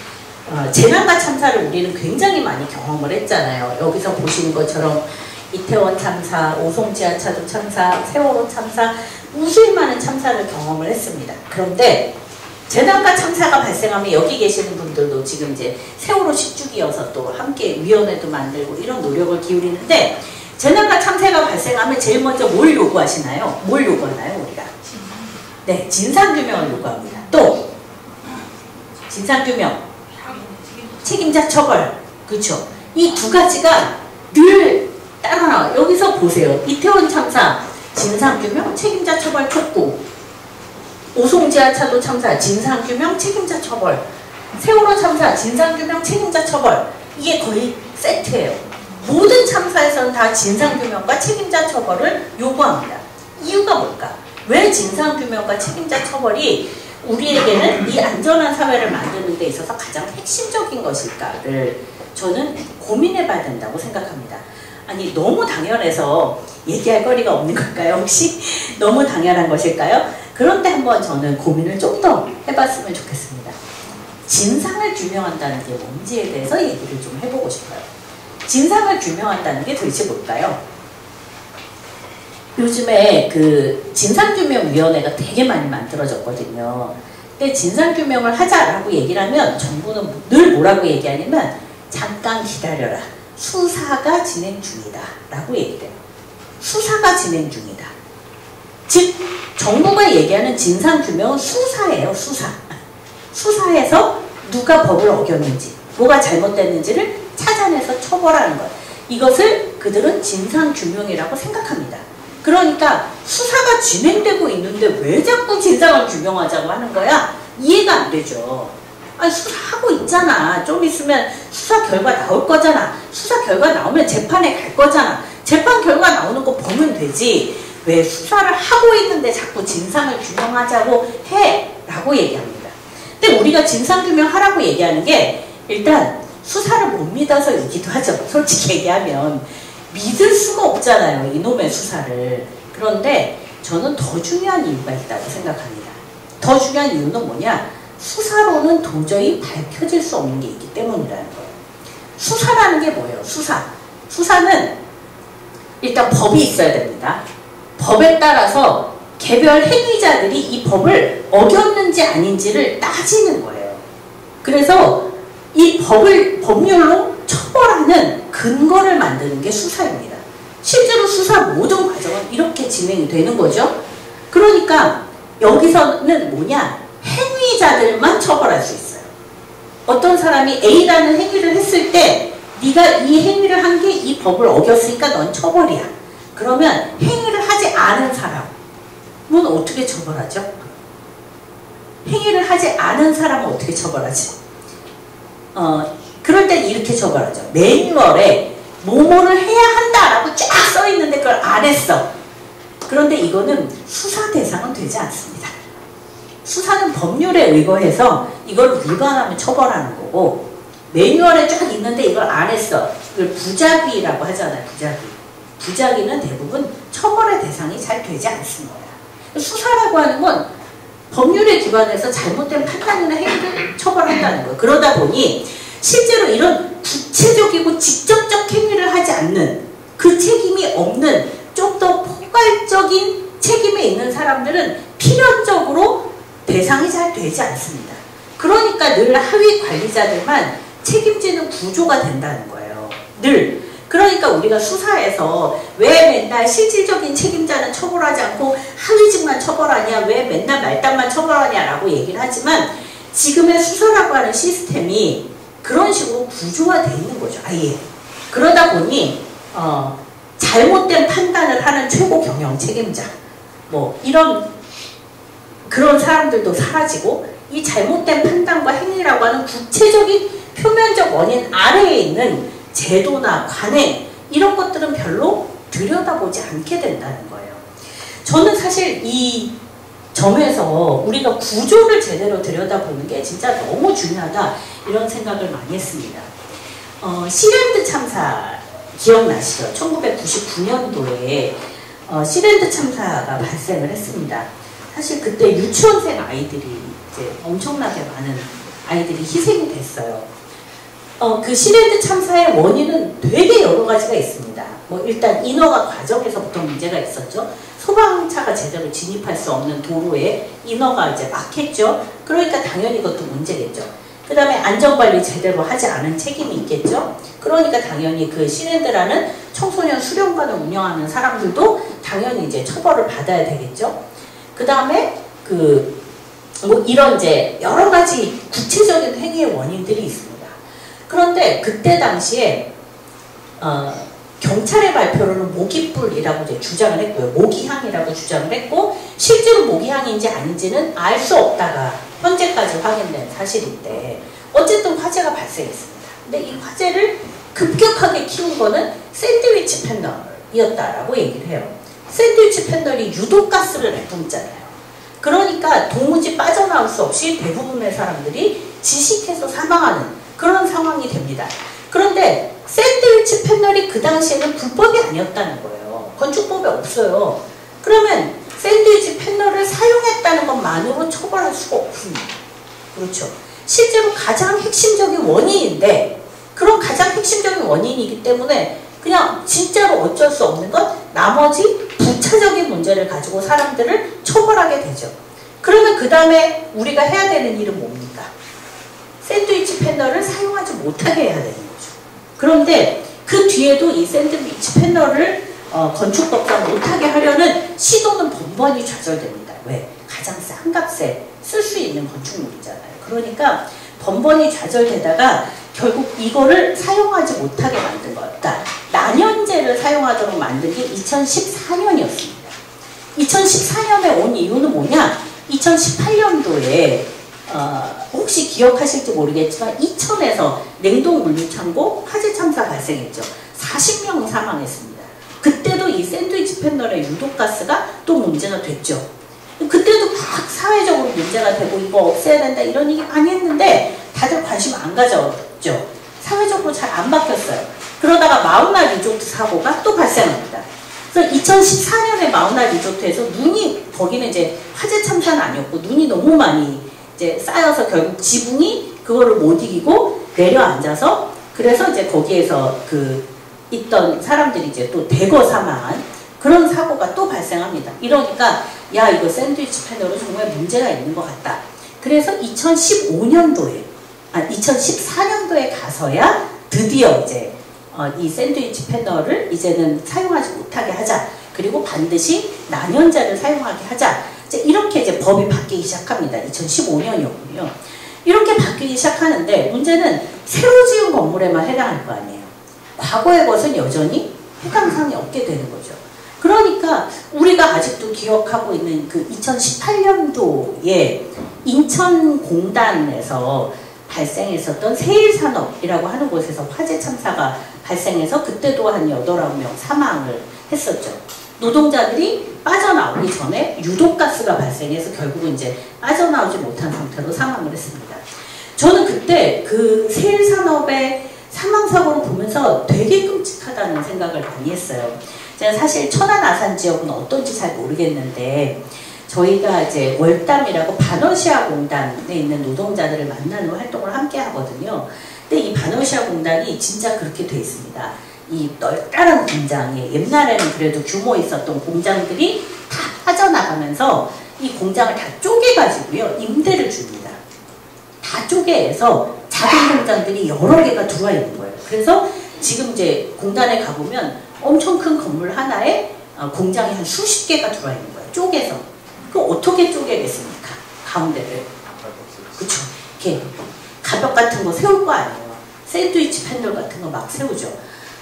재난과 참사를 우리는 굉장히 많이 경험을 했잖아요. 여기서 보시는 것처럼 이태원 참사, 오송 지하차도 참사, 세월호 참사, 무수히 많은 참사를 경험을 했습니다. 그런데 재난과 참사가 발생하면 여기 계시는 분들도 지금 이제 세월호 10주기여서 또 함께 위원회도 만들고 이런 노력을 기울이는데, 재난과 참사가 발생하면 제일 먼저 뭘 요구하시나요? 뭘 요구하나요, 우리가? 네, 진상규명을 요구합니다. 또 진상규명, 책임자 처벌, 그렇죠? 이 두 가지가 늘 따라 나와요. 여기서 보세요. 이태원 참사, 진상규명, 책임자 처벌 촉구. 오송 지하차도 참사, 진상규명, 책임자 처벌. 세월호 참사, 진상규명, 책임자 처벌. 이게 거의 세트예요. 모든 참사에서는 다 진상규명과 책임자 처벌을 요구합니다. 이유가 뭘까? 왜 진상규명과 책임자 처벌이 우리에게는 이 안전한 사회를 만드는 데 있어서 가장 핵심적인 것일까를 저는 고민해 봐야 된다고 생각합니다. 아니, 너무 당연해서 얘기할 거리가 없는 걸까요? 혹시 너무 당연한 것일까요? 그런데 한번 저는 고민을 좀 더 해봤으면 좋겠습니다. 진상을 규명한다는 게 뭔지에 대해서 얘기를 좀 해보고 싶어요. 진상을 규명한다는 게 도대체 뭘까요? 요즘에 그 진상규명위원회가 되게 많이 만들어졌거든요. 근데 진상규명을 하자라고 얘기를 하면 정부는 늘 뭐라고 얘기하냐면 잠깐 기다려라, 수사가 진행 중이다 라고 얘기를 해요. 수사가 진행 중이다. 즉 정부가 얘기하는 진상규명은 수사예요. 수사에서 누가 법을 어겼는지, 뭐가 잘못됐는지를 찾아내서 처벌하는 것, 이것을 그들은 진상규명이라고 생각합니다. 그러니까 수사가 진행되고 있는데 왜 자꾸 진상을 규명하자고 하는 거야? 이해가 안 되죠. 아니, 수사하고 있잖아. 좀 있으면 수사 결과 나올 거잖아. 수사 결과 나오면 재판에 갈 거잖아. 재판 결과 나오는 거 보면 되지. 왜 수사를 하고 있는데 자꾸 진상을 규명하자고 해? 라고 얘기합니다. 근데 우리가 진상규명 하라고 얘기하는 게 일단 수사를 못 믿어서이기도 하죠. 솔직히 얘기하면 믿을 수가 없잖아요, 이놈의 수사를. 그런데 저는 더 중요한 이유가 있다고 생각합니다. 더 중요한 이유는 뭐냐? 수사로는 도저히 밝혀질 수 없는 게 있기 때문이라는 거예요. 수사라는 게 뭐예요? 수사는 일단 법이 있어야 됩니다. 법에 따라서 개별 행위자들이 이 법을 어겼는지 아닌지를 따지는 거예요. 그래서 이 법률로 처벌하는 근거를 만드는 게 수사입니다. 실제로 수사 모든 과정은 이렇게 진행이 되는 거죠. 그러니까 여기서는 뭐냐? 행위자들만 처벌할 수 있어요. 어떤 사람이 A라는 행위를 했을 때 네가 이 행위를 한 게 이 법을 어겼으니까 넌 처벌이야. 그러면 행위를 하지 않은 사람은 어떻게 처벌하죠? 행위를 하지 않은 사람은 어떻게 처벌하지? 그럴 땐 이렇게 처벌하죠. 매뉴얼에 뭐뭐를 해야 한다라고 쫙 써있는데 그걸 안 했어. 그런데 이거는 수사 대상은 되지 않습니다. 수사는 법률에 의거해서 이걸 위반하면 처벌하는 거고, 매뉴얼에 쫙 있는데 이걸 안 했어. 이걸 부작위라고 하잖아요. 부작위는 대부분 처벌의 대상이 잘 되지 않습니다. 수사라고 하는 건 법률에 기반해서 잘못된 판단이나 행위를 처벌한다는 거예요. 그러다 보니 실제로 이런 구체적이고 직접적 행위를 하지 않는 그 책임이 없는 좀 더 포괄적인 책임에 있는 사람들은 필연적으로 대상이 잘 되지 않습니다. 그러니까 늘 하위 관리자들만 책임지는 구조가 된다는 거예요. 늘. 그러니까 우리가 수사에서 왜 맨날 실질적인 책임자는 처벌하지 않고 하위직만 처벌하냐, 왜 맨날 말단만 처벌하냐라고 얘기를 하지만 지금의 수사라고 하는 시스템이 그런 식으로 구조화되어 있는 거죠. 아예. 그러다 보니 잘못된 판단을 하는 최고 경영 책임자 뭐 이런 그런 사람들도 사라지고 이 잘못된 판단과 행위라고 하는 구체적인 표면적 원인 아래에 있는 제도나 관행 이런 것들은 별로 들여다보지 않게 된다는 거예요. 저는 사실 이 점에서 우리가 구조를 제대로 들여다보는 게 진짜 너무 중요하다 이런 생각을 많이 했습니다. 시랜드 참사 기억나시죠? 1999년도에 시랜드 참사가 발생을 했습니다. 사실 그때 유치원생 아이들이 이제 엄청나게 많은 아이들이 희생이 됐어요. 그 시랜드 참사의 원인은 되게 여러 가지가 있습니다. 뭐 일단 인허가 과정에서부터 문제가 있었죠. 소방차가 제대로 진입할 수 없는 도로에 인허가 이제 막혔죠. 그러니까 당연히 이것도 문제겠죠. 그 다음에 안전관리 제대로 하지 않은 책임이 있겠죠. 그러니까 당연히 그 시랜드라는 청소년 수련관을 운영하는 사람들도 당연히 이제 처벌을 받아야 되겠죠. 그 다음에 뭐 이런 이제 여러 가지 구체적인 행위의 원인들이 있습니다. 그런데 그때 당시에 경찰의 발표로는 모기불이라고 이제 주장을 했고요. 모기향이라고 주장을 했고 실제로 모기향인지 아닌지는 알 수 없다가 현재까지 확인된 사실인데 어쨌든 화재가 발생했습니다. 근데 이 화재를 급격하게 키운 거는 샌드위치 패널이었다라고 얘기를 해요. 샌드위치 패널이 유독가스를 내뿜잖아요. 그러니까 도무지 빠져나올 수 없이 대부분의 사람들이 지식해서 사망하는 그런 상황이 됩니다. 그런데 샌드위치 패널이 그 당시에는 불법이 아니었다는 거예요. 건축법에 없어요. 그러면 샌드위치 패널을 사용했다는 것만으로 처벌할 수가 없습니다. 그렇죠. 실제로 가장 핵심적인 원인인데 그런 가장 핵심적인 원인이기 때문에 그냥 진짜로 어쩔 수 없는 건 나머지 부차적인 문제를 가지고 사람들을 처벌하게 되죠. 그러면 그 다음에 우리가 해야 되는 일은 뭡니까? 샌드위치 패널을 사용하지 못하게 해야 되는 거죠. 그런데 그 뒤에도 이 샌드위치 패널을 건축법상 못하게 하려는 시도는 번번이 좌절됩니다. 왜? 가장 싼 값에 쓸 수 있는 건축물이잖아요. 그러니까 번번이 좌절되다가 결국 이거를 사용하지 못하게 만든 거였다. 난연제를 사용하도록 만든 게 2014년이었습니다. 2014년에 온 이유는 뭐냐? 2018년도에 혹시 기억하실지 모르겠지만 이천에서 냉동물류창고 화재 참사 발생했죠. 40명 사망했습니다. 그때도 이 샌드위치 패널의 유독가스가 또 문제가 됐죠. 그때도 막 사회적으로 문제가 되고 이거 없애야 된다 이런 얘기 많이 했는데 다들 관심 안 가졌죠. 사회적으로 잘 안 바뀌었어요. 그러다가 마우나 리조트 사고가 또 발생합니다. 그래서 2014년에 마우나 리조트에서 눈이, 거기는 이제 화재 참사는 아니었고 눈이 너무 많이 이제 쌓여서 결국 지붕이 그거를 못 이기고 내려앉아서 그래서 이제 거기에서 있던 사람들이 이제 또 대거 사망한 그런 사고가 또 발생합니다. 이러니까 야 이거 샌드위치 패널은 정말 문제가 있는 것 같다. 그래서 2014년도에 가서야 드디어 이제 이 샌드위치 패널을 이제는 사용하지 못하게 하자. 그리고 반드시 난연자를 사용하게 하자. 이렇게 이제 법이 바뀌기 시작합니다. 2015년이었군요. 이렇게 바뀌기 시작하는데 문제는 새로 지은 건물에만 해당할 거 아니에요. 과거의 것은 여전히 해당 사항이 없게 되는 거죠. 그러니까 우리가 아직도 기억하고 있는 그 2018년도에 인천공단에서 발생했었던 세일산업이라고 하는 곳에서 화재 참사가 발생해서 그때도 한 8, 9명 사망을 했었죠. 노동자들이 빠져나오기 전에 유독가스가 발생해서 결국은 이제 빠져나오지 못한 상태로 사망을 했습니다. 저는 그때 그 세일산업의 사망사고를 보면서 되게 끔찍하다는 생각을 많이 했어요. 제가 사실 천안 아산 지역은 어떤지 잘 모르겠는데 저희가 이제 월담이라고 반어시아 공단에 있는 노동자들을 만나는 활동을 함께 하거든요. 근데 이 반어시아 공단이 진짜 그렇게 돼 있습니다. 이 널따른 공장에 옛날에는 그래도 규모 있었던 공장들이 다 빠져나가면서 이 공장을 다 쪼개가지고요 임대를 줍니다. 다 쪼개서 작은 공장들이 여러 개가 들어와 있는 거예요. 그래서 지금 이제 공단에 가보면 엄청 큰 건물 하나에 공장이 한 수십 개가 들어와 있는 거예요. 쪼개서. 그럼 어떻게 쪼개겠습니까? 가운데를. 그쵸. 이렇게 가벽 같은 거 세울 거 아니에요. 샌드위치 패널 같은 거 막 세우죠.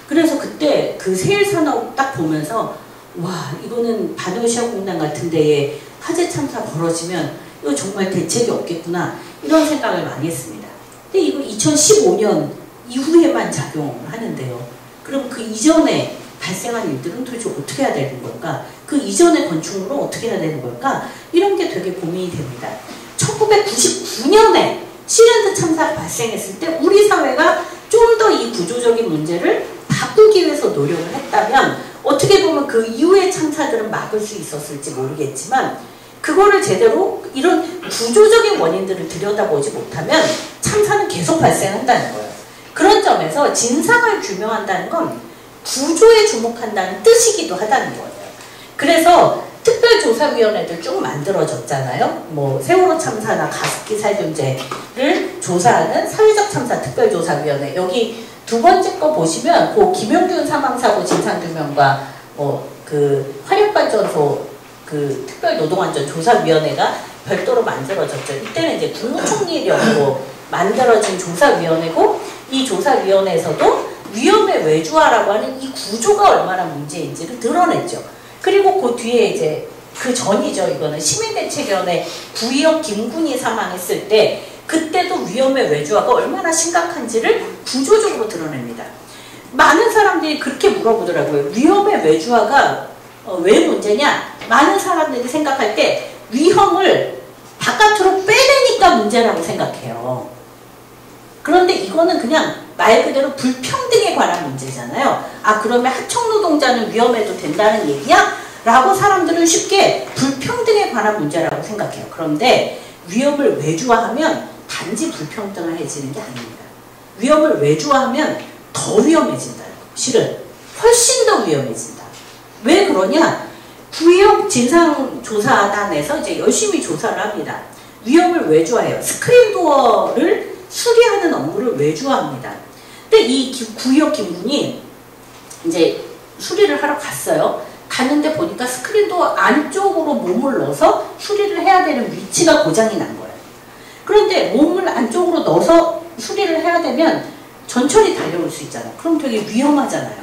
그래서 그때 그 세일산업 딱 보면서 와 이거는 반도시장 공단 같은 데에 화재 참사 벌어지면 이거 정말 대책이 없겠구나 이런 생각을 많이 했습니다. 근데 이거 2015년 이후에만 작용하는데요. 그럼 그 이전에 발생한 일들은 도대체 어떻게 해야 되는 걸까? 그 이전의 건축물은 어떻게 해야 되는 걸까? 이런 게 되게 고민이 됩니다. 1999년에 시랜드 참사가 발생했을 때 우리 사회가 좀 더 이 구조적인 문제를 바꾸기 위해서 노력을 했다면 어떻게 보면 그 이후의 참사들은 막을 수 있었을지 모르겠지만 그거를 제대로 이런 구조적인 원인들을 들여다보지 못하면 참사는 계속 발생한다는 거예요. 그런 점에서 진상을 규명한다는 건 구조에 주목한다는 뜻이기도 하다는 거예요. 그래서 특별조사위원회들 쭉 만들어졌잖아요. 뭐 세월호 참사나 가습기 살균제를 조사하는 사회적 참사 특별조사위원회. 여기 두 번째 거 보시면 그 김용균 사망사고 진상규명과 그 화력발전소 그 특별노동안전조사위원회가 별도로 만들어졌죠. 이때는 이제 국무총리령으로 만들어진 조사위원회고 이 조사위원회에서도 위험의 외주화라고 하는 이 구조가 얼마나 문제인지를 드러냈죠. 그리고 그 뒤에 이제 그 전이죠. 이거는 시민대책위원회 구의역 김군이 사망했을 때 그때도 위험의 외주화가 얼마나 심각한지를 구조적으로 드러냅니다. 많은 사람들이 그렇게 물어보더라고요. 위험의 외주화가 왜 문제냐? 많은 사람들이 생각할 때 위험을 바깥으로 빼내니까 문제라고 생각해요. 그런데 이거는 그냥 말 그대로 불평등에 관한 문제잖아요. 아 그러면 하청노동자는 위험해도 된다는 얘기야? 라고 사람들은 쉽게 불평등에 관한 문제라고 생각해요. 그런데 위험을 외주화하면 단지 불평등해지는 게 아닙니다. 위험을 외주화하면 더 위험해진다. 실은 훨씬 더 위험해진다. 왜 그러냐? 구의역 진상조사단에서 이제 열심히 조사를 합니다. 위험을 외주화해요. 스크린도어를 수리하는 업무를 외주화합니다. 근데 이 구의역 김군이 이제 수리를 하러 갔어요. 갔는데 보니까 스크린도어 안쪽으로 몸을 넣어서 수리를 해야 되는 위치가 고장이 난 거예요. 그런데 몸을 안쪽으로 넣어서 수리를 해야 되면 전철이 달려올 수 있잖아요. 그럼 되게 위험하잖아요.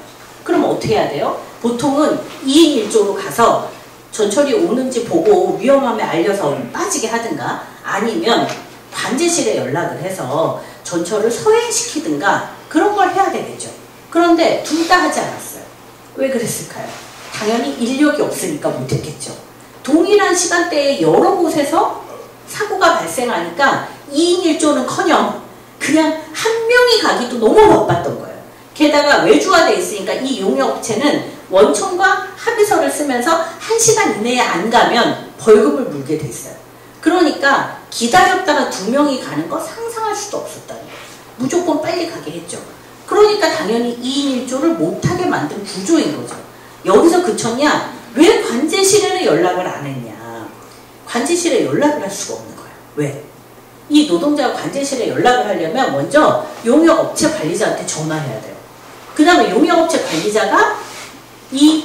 그럼 어떻게 해야 돼요? 보통은 2인 1조로 가서 전철이 오는지 보고 위험함에 알려서 빠지게 하든가 아니면 관제실에 연락을 해서 전철을 서행시키든가 그런 걸 해야 되겠죠. 그런데 둘 다 하지 않았어요. 왜 그랬을까요? 당연히 인력이 없으니까 못했겠죠. 동일한 시간대에 여러 곳에서 사고가 발생하니까 2인 1조는커녕 그냥 한 명이 가기도 너무 바빴던 거예요. 게다가 외주화되어 있으니까 이 용역업체는 원청과 합의서를 쓰면서 1시간 이내에 안 가면 벌금을 물게 돼 있어요. 그러니까 기다렸다가 2명이 가는 거 상상할 수도 없었다는 거예요. 무조건 빨리 가게 했죠. 그러니까 당연히 2인 1조를 못하게 만든 구조인 거죠. 여기서 그쳤냐? 왜 관제실에는 연락을 안 했냐? 관제실에 연락을 할 수가 없는 거예요. 왜? 이 노동자가 관제실에 연락을 하려면 먼저 용역업체 관리자한테 전화해야 돼요. 그 다음에 용역업체 관리자가 이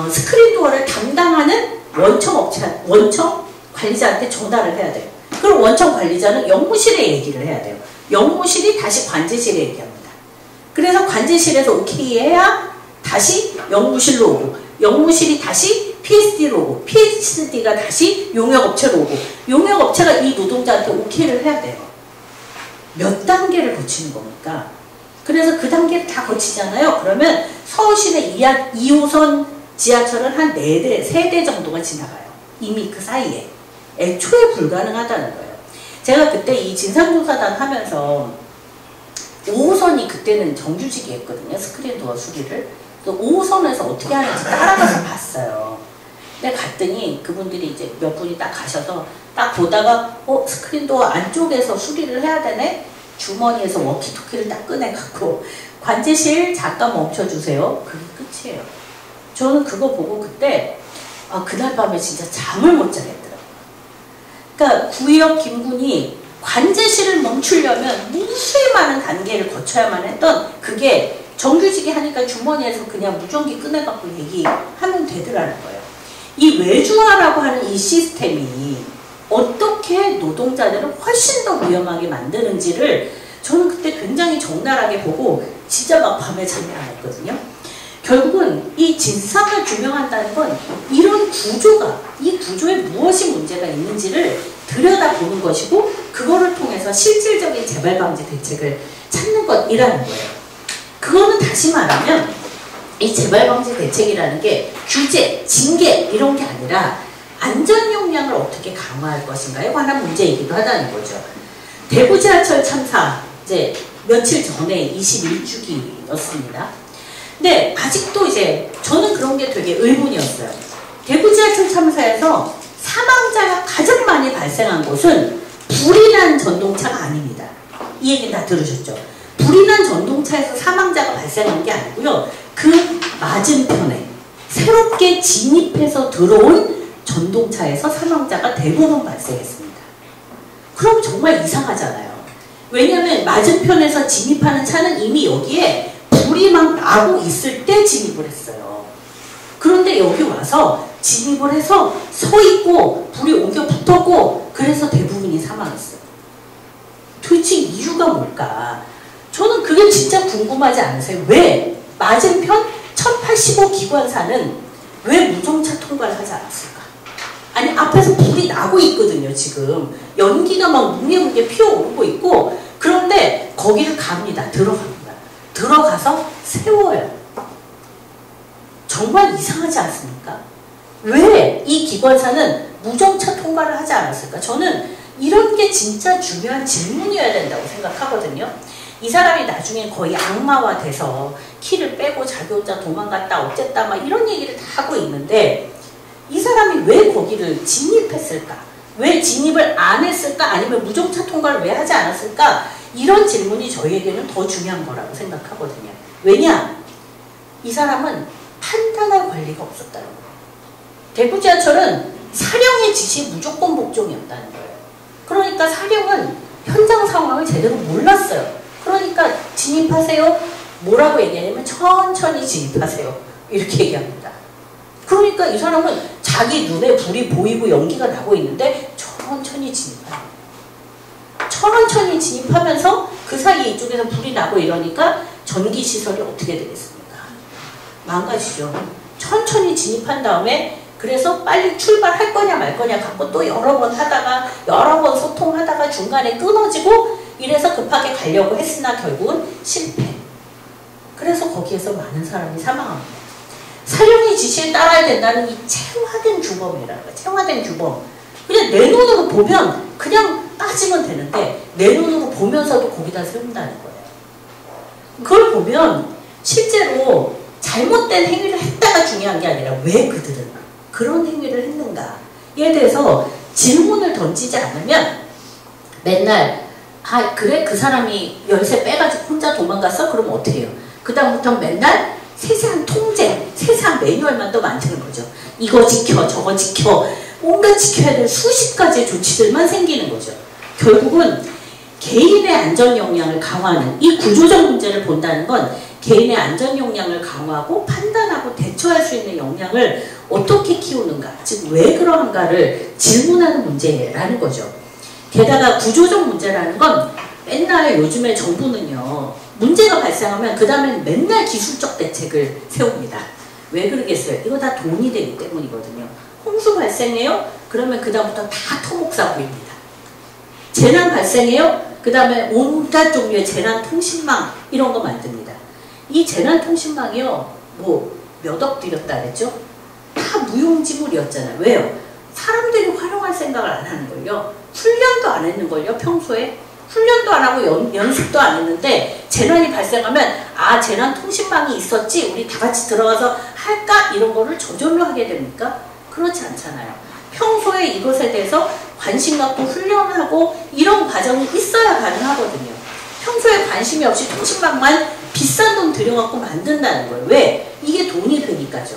스크린도어를 담당하는 원청 관리자한테 전화를 해야 돼요. 그럼 원청 관리자는 영무실에 얘기를 해야 돼요. 영무실이 다시 관제실에 얘기합니다. 그래서 관제실에서 오케이 해야 다시 영무실로 오고 영무실이 다시 PSD로 오고 PSD가 다시 용역업체로 오고 용역업체가 이 노동자한테 오케이를 해야 돼요. 몇 단계를 거치는 겁니까? 그래서 그 단계를 다 거치잖아요. 그러면 서울시내 2호선 지하철은 한 4대, 3대 정도가 지나가요. 이미 그 사이에. 애초에 불가능하다는 거예요. 제가 그때 이 진상조사단 하면서 5호선이 그때는 정규직이었거든요. 스크린도어 수리를. 5호선에서 어떻게 하는지 따라가서 봤어요. 근데 갔더니 그분들이 이제 몇 분이 딱 가셔서 딱 보다가 스크린도어 안쪽에서 수리를 해야 되네? 주머니에서 워키토키를 딱 꺼내갖고 관제실 잠깐 멈춰주세요. 그게 끝이에요. 저는 그거 보고 그때 그날 밤에 진짜 잠을 못 자겠더라고요. 그러니까 구의역 김군이 관제실을 멈추려면 무수히 많은 단계를 거쳐야만 했던 그게 정규직이 하니까 주머니에서 그냥 무전기 꺼내갖고 얘기하면 되더라는 거예요. 이 외주화라고 하는 이 시스템이 어떻게 노동자들을 훨씬 더 위험하게 만드는지를 저는 그때 굉장히 적나라하게 보고 진짜 막 밤에 잠이 안 왔거든요. 결국은 이 진상을 규명한다는 건 이런 구조가, 이 구조에 무엇이 문제가 있는지를 들여다보는 것이고 그거를 통해서 실질적인 재발방지 대책을 찾는 것이라는 거예요. 그거는 다시 말하면 이 재발방지 대책이라는 게 규제, 징계 이런 게 아니라 안전 역량을 어떻게 강화할 것인가에 관한 문제이기도 하다는 거죠. 대구 지하철 참사 이제 며칠 전에 21주기였습니다. 근데 아직도 이제 저는 그런 게 되게 의문이었어요. 대구 지하철 참사에서 사망자가 가장 많이 발생한 곳은 불이 난 전동차가 아닙니다. 이 얘기는 다 들으셨죠? 불이 난 전동차에서 사망자가 발생한 게 아니고요. 그 맞은편에 새롭게 진입해서 들어온 전동차에서 사망자가 대부분 발생했습니다. 그럼 정말 이상하잖아요. 왜냐하면 맞은편에서 진입하는 차는 이미 여기에 불이 막 나고 있을 때 진입을 했어요. 그런데 여기 와서 진입을 해서 서 있고 불이 옮겨 붙었고 그래서 대부분이 사망했어요. 도대체 이유가 뭘까? 저는 그게 진짜 궁금하지 않으세요? 왜 맞은편 1085 기관사는 왜 무정차 통과를 하지 않았을까? 아니 앞에서 불이 나고 있거든요. 지금 연기가 막 뭉게뭉게 피어오르고 있고 그런데 거기를 갑니다. 들어갑니다. 들어가서 세워요. 정말 이상하지 않습니까? 왜 이 기관사는 무정차 통과를 하지 않았을까? 저는 이런 게 진짜 중요한 질문이어야 된다고 생각하거든요. 이 사람이 나중에 거의 악마화 돼서 키를 빼고 자기 혼자 도망갔다 어쨌다 막 이런 얘기를 다 하고 있는데 이 사람이 왜 거기를 진입했을까? 왜 진입을 안 했을까? 아니면 무정차 통과를 왜 하지 않았을까? 이런 질문이 저희에게는 더 중요한 거라고 생각하거든요. 왜냐? 이 사람은 판단할 권리가 없었다는 거예요. 대구 지하철은 사령의 지시 무조건 복종이었다는 거예요. 그러니까 사령은 현장 상황을 제대로 몰랐어요. 그러니까 진입하세요. 뭐라고 얘기하냐면 천천히 진입하세요. 이렇게 얘기합니다. 그러니까 이 사람은 자기 눈에 불이 보이고 연기가 나고 있는데 천천히 진입해요. 천천히 진입하면서 그 사이에 이쪽에서 불이 나고 이러니까 전기시설이 어떻게 되겠습니까? 망가지죠. 천천히 진입한 다음에 그래서 빨리 출발할 거냐 말 거냐 갖고 또 여러 번 하다가 여러 번 소통하다가 중간에 끊어지고 이래서 급하게 가려고 했으나 결국은 실패. 그래서 거기에서 많은 사람이 사망합니다. 사령의 지시에 따라야 된다는 이 체화된 규범이라는 거예요. 체화된 규범. 그냥 내 눈으로 보면 그냥 따지면 되는데 내 눈으로 보면서도 거기다 세운다는 거예요. 그걸 보면 실제로 잘못된 행위를 했다가 중요한 게 아니라 왜 그들은 그런 행위를 했는가에 대해서 질문을 던지지 않으면 맨날 그래? 그 사람이 열쇠 빼가지고 혼자 도망갔어? 그럼 어떻게 해요? 그 다음부터 맨날 세세한 통제, 세세한 매뉴얼만 또 만드는 거죠. 이거 지켜, 저거 지켜, 뭔가 지켜야 될 수십 가지의 조치들만 생기는 거죠. 결국은 개인의 안전 역량을 강화하는 이 구조적 문제를 본다는 건 개인의 안전 역량을 강화하고 판단하고 대처할 수 있는 역량을 어떻게 키우는가, 즉 왜 그러한가를 질문하는 문제라는 거죠. 게다가 구조적 문제라는 건 맨날 요즘에 정부는요, 문제가 발생하면 그 다음엔 맨날 기술적 대책을 세웁니다. 왜 그러겠어요? 이거 다 돈이 되기 때문이거든요. 홍수 발생해요? 그러면 그 다음부터 다 토목사고입니다. 재난 발생해요? 그 다음에 온갖 종류의 재난 통신망 이런 거 만듭니다. 이 재난 통신망이요, 뭐 몇 억 들였다 그랬죠? 다 무용지물이었잖아요. 왜요? 사람들이 활용할 생각을 안 하는 걸요. 훈련도 안 했는 걸요. 평소에 훈련도 안 하고 연습도 안 했는데 재난이 발생하면 재난 통신망이 있었지 우리 다 같이 들어가서 할까? 이런 거를 저절로 하게 됩니까? 그렇지 않잖아요. 평소에 이것에 대해서 관심 갖고 훈련하고 이런 과정이 있어야 가능하거든요. 평소에 관심이 없이 통신망만 비싼 돈 들여갖고 만든다는 거예요. 왜? 이게 돈이 되니까죠.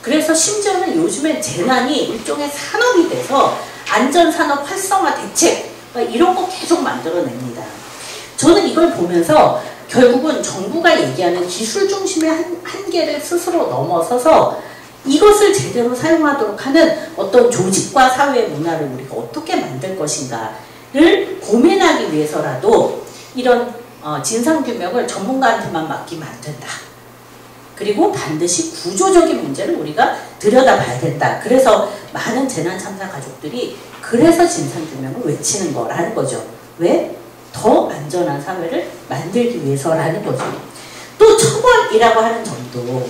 그래서 심지어는 요즘엔 재난이 일종의 산업이 돼서 안전산업 활성화 대책 이런 거 계속 만들어냅니다. 저는 이걸 보면서 결국은 정부가 얘기하는 기술 중심의 한계를 스스로 넘어서서 이것을 제대로 사용하도록 하는 어떤 조직과 사회의 문화를 우리가 어떻게 만들 것인가를 고민하기 위해서라도 이런 진상규명을 전문가한테만 맡기면 안 된다. 그리고 반드시 구조적인 문제를 우리가 들여다봐야 된다. 그래서 많은 재난참사 가족들이 그래서 진상규명을 외치는 거라는 거죠. 왜? 더 안전한 사회를 만들기 위해서라는 거죠. 또 처벌이라고 하는 점도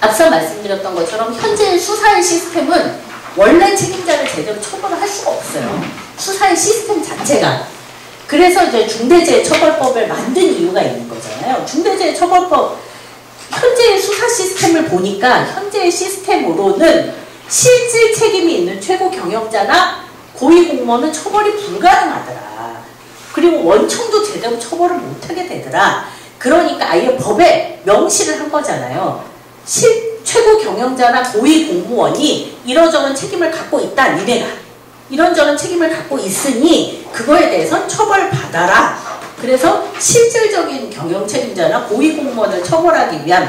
앞서 말씀드렸던 것처럼 현재의 수사의 시스템은 원래 책임자를 제대로 처벌을 할 수가 없어요. 수사의 시스템 자체가. 그래서 이제 중대재해처벌법을 만든 이유가 있는 거잖아요. 중대재해처벌법 현재의 수사 시스템을 보니까 현재의 시스템으로는 실질 책임이 있는 최고 경영자나 고위공무원은 처벌이 불가능하더라. 그리고 원청도 제대로 처벌을 못하게 되더라. 그러니까 아예 법에 명시를 한 거잖아요. 최고 경영자나 고위공무원이 이러저런 책임을 갖고 있다. 니네가 이런저런 책임을 갖고 있으니 그거에 대해서는 처벌받아라. 그래서 실질적인 경영 책임자나 고위공무원을 처벌하기 위한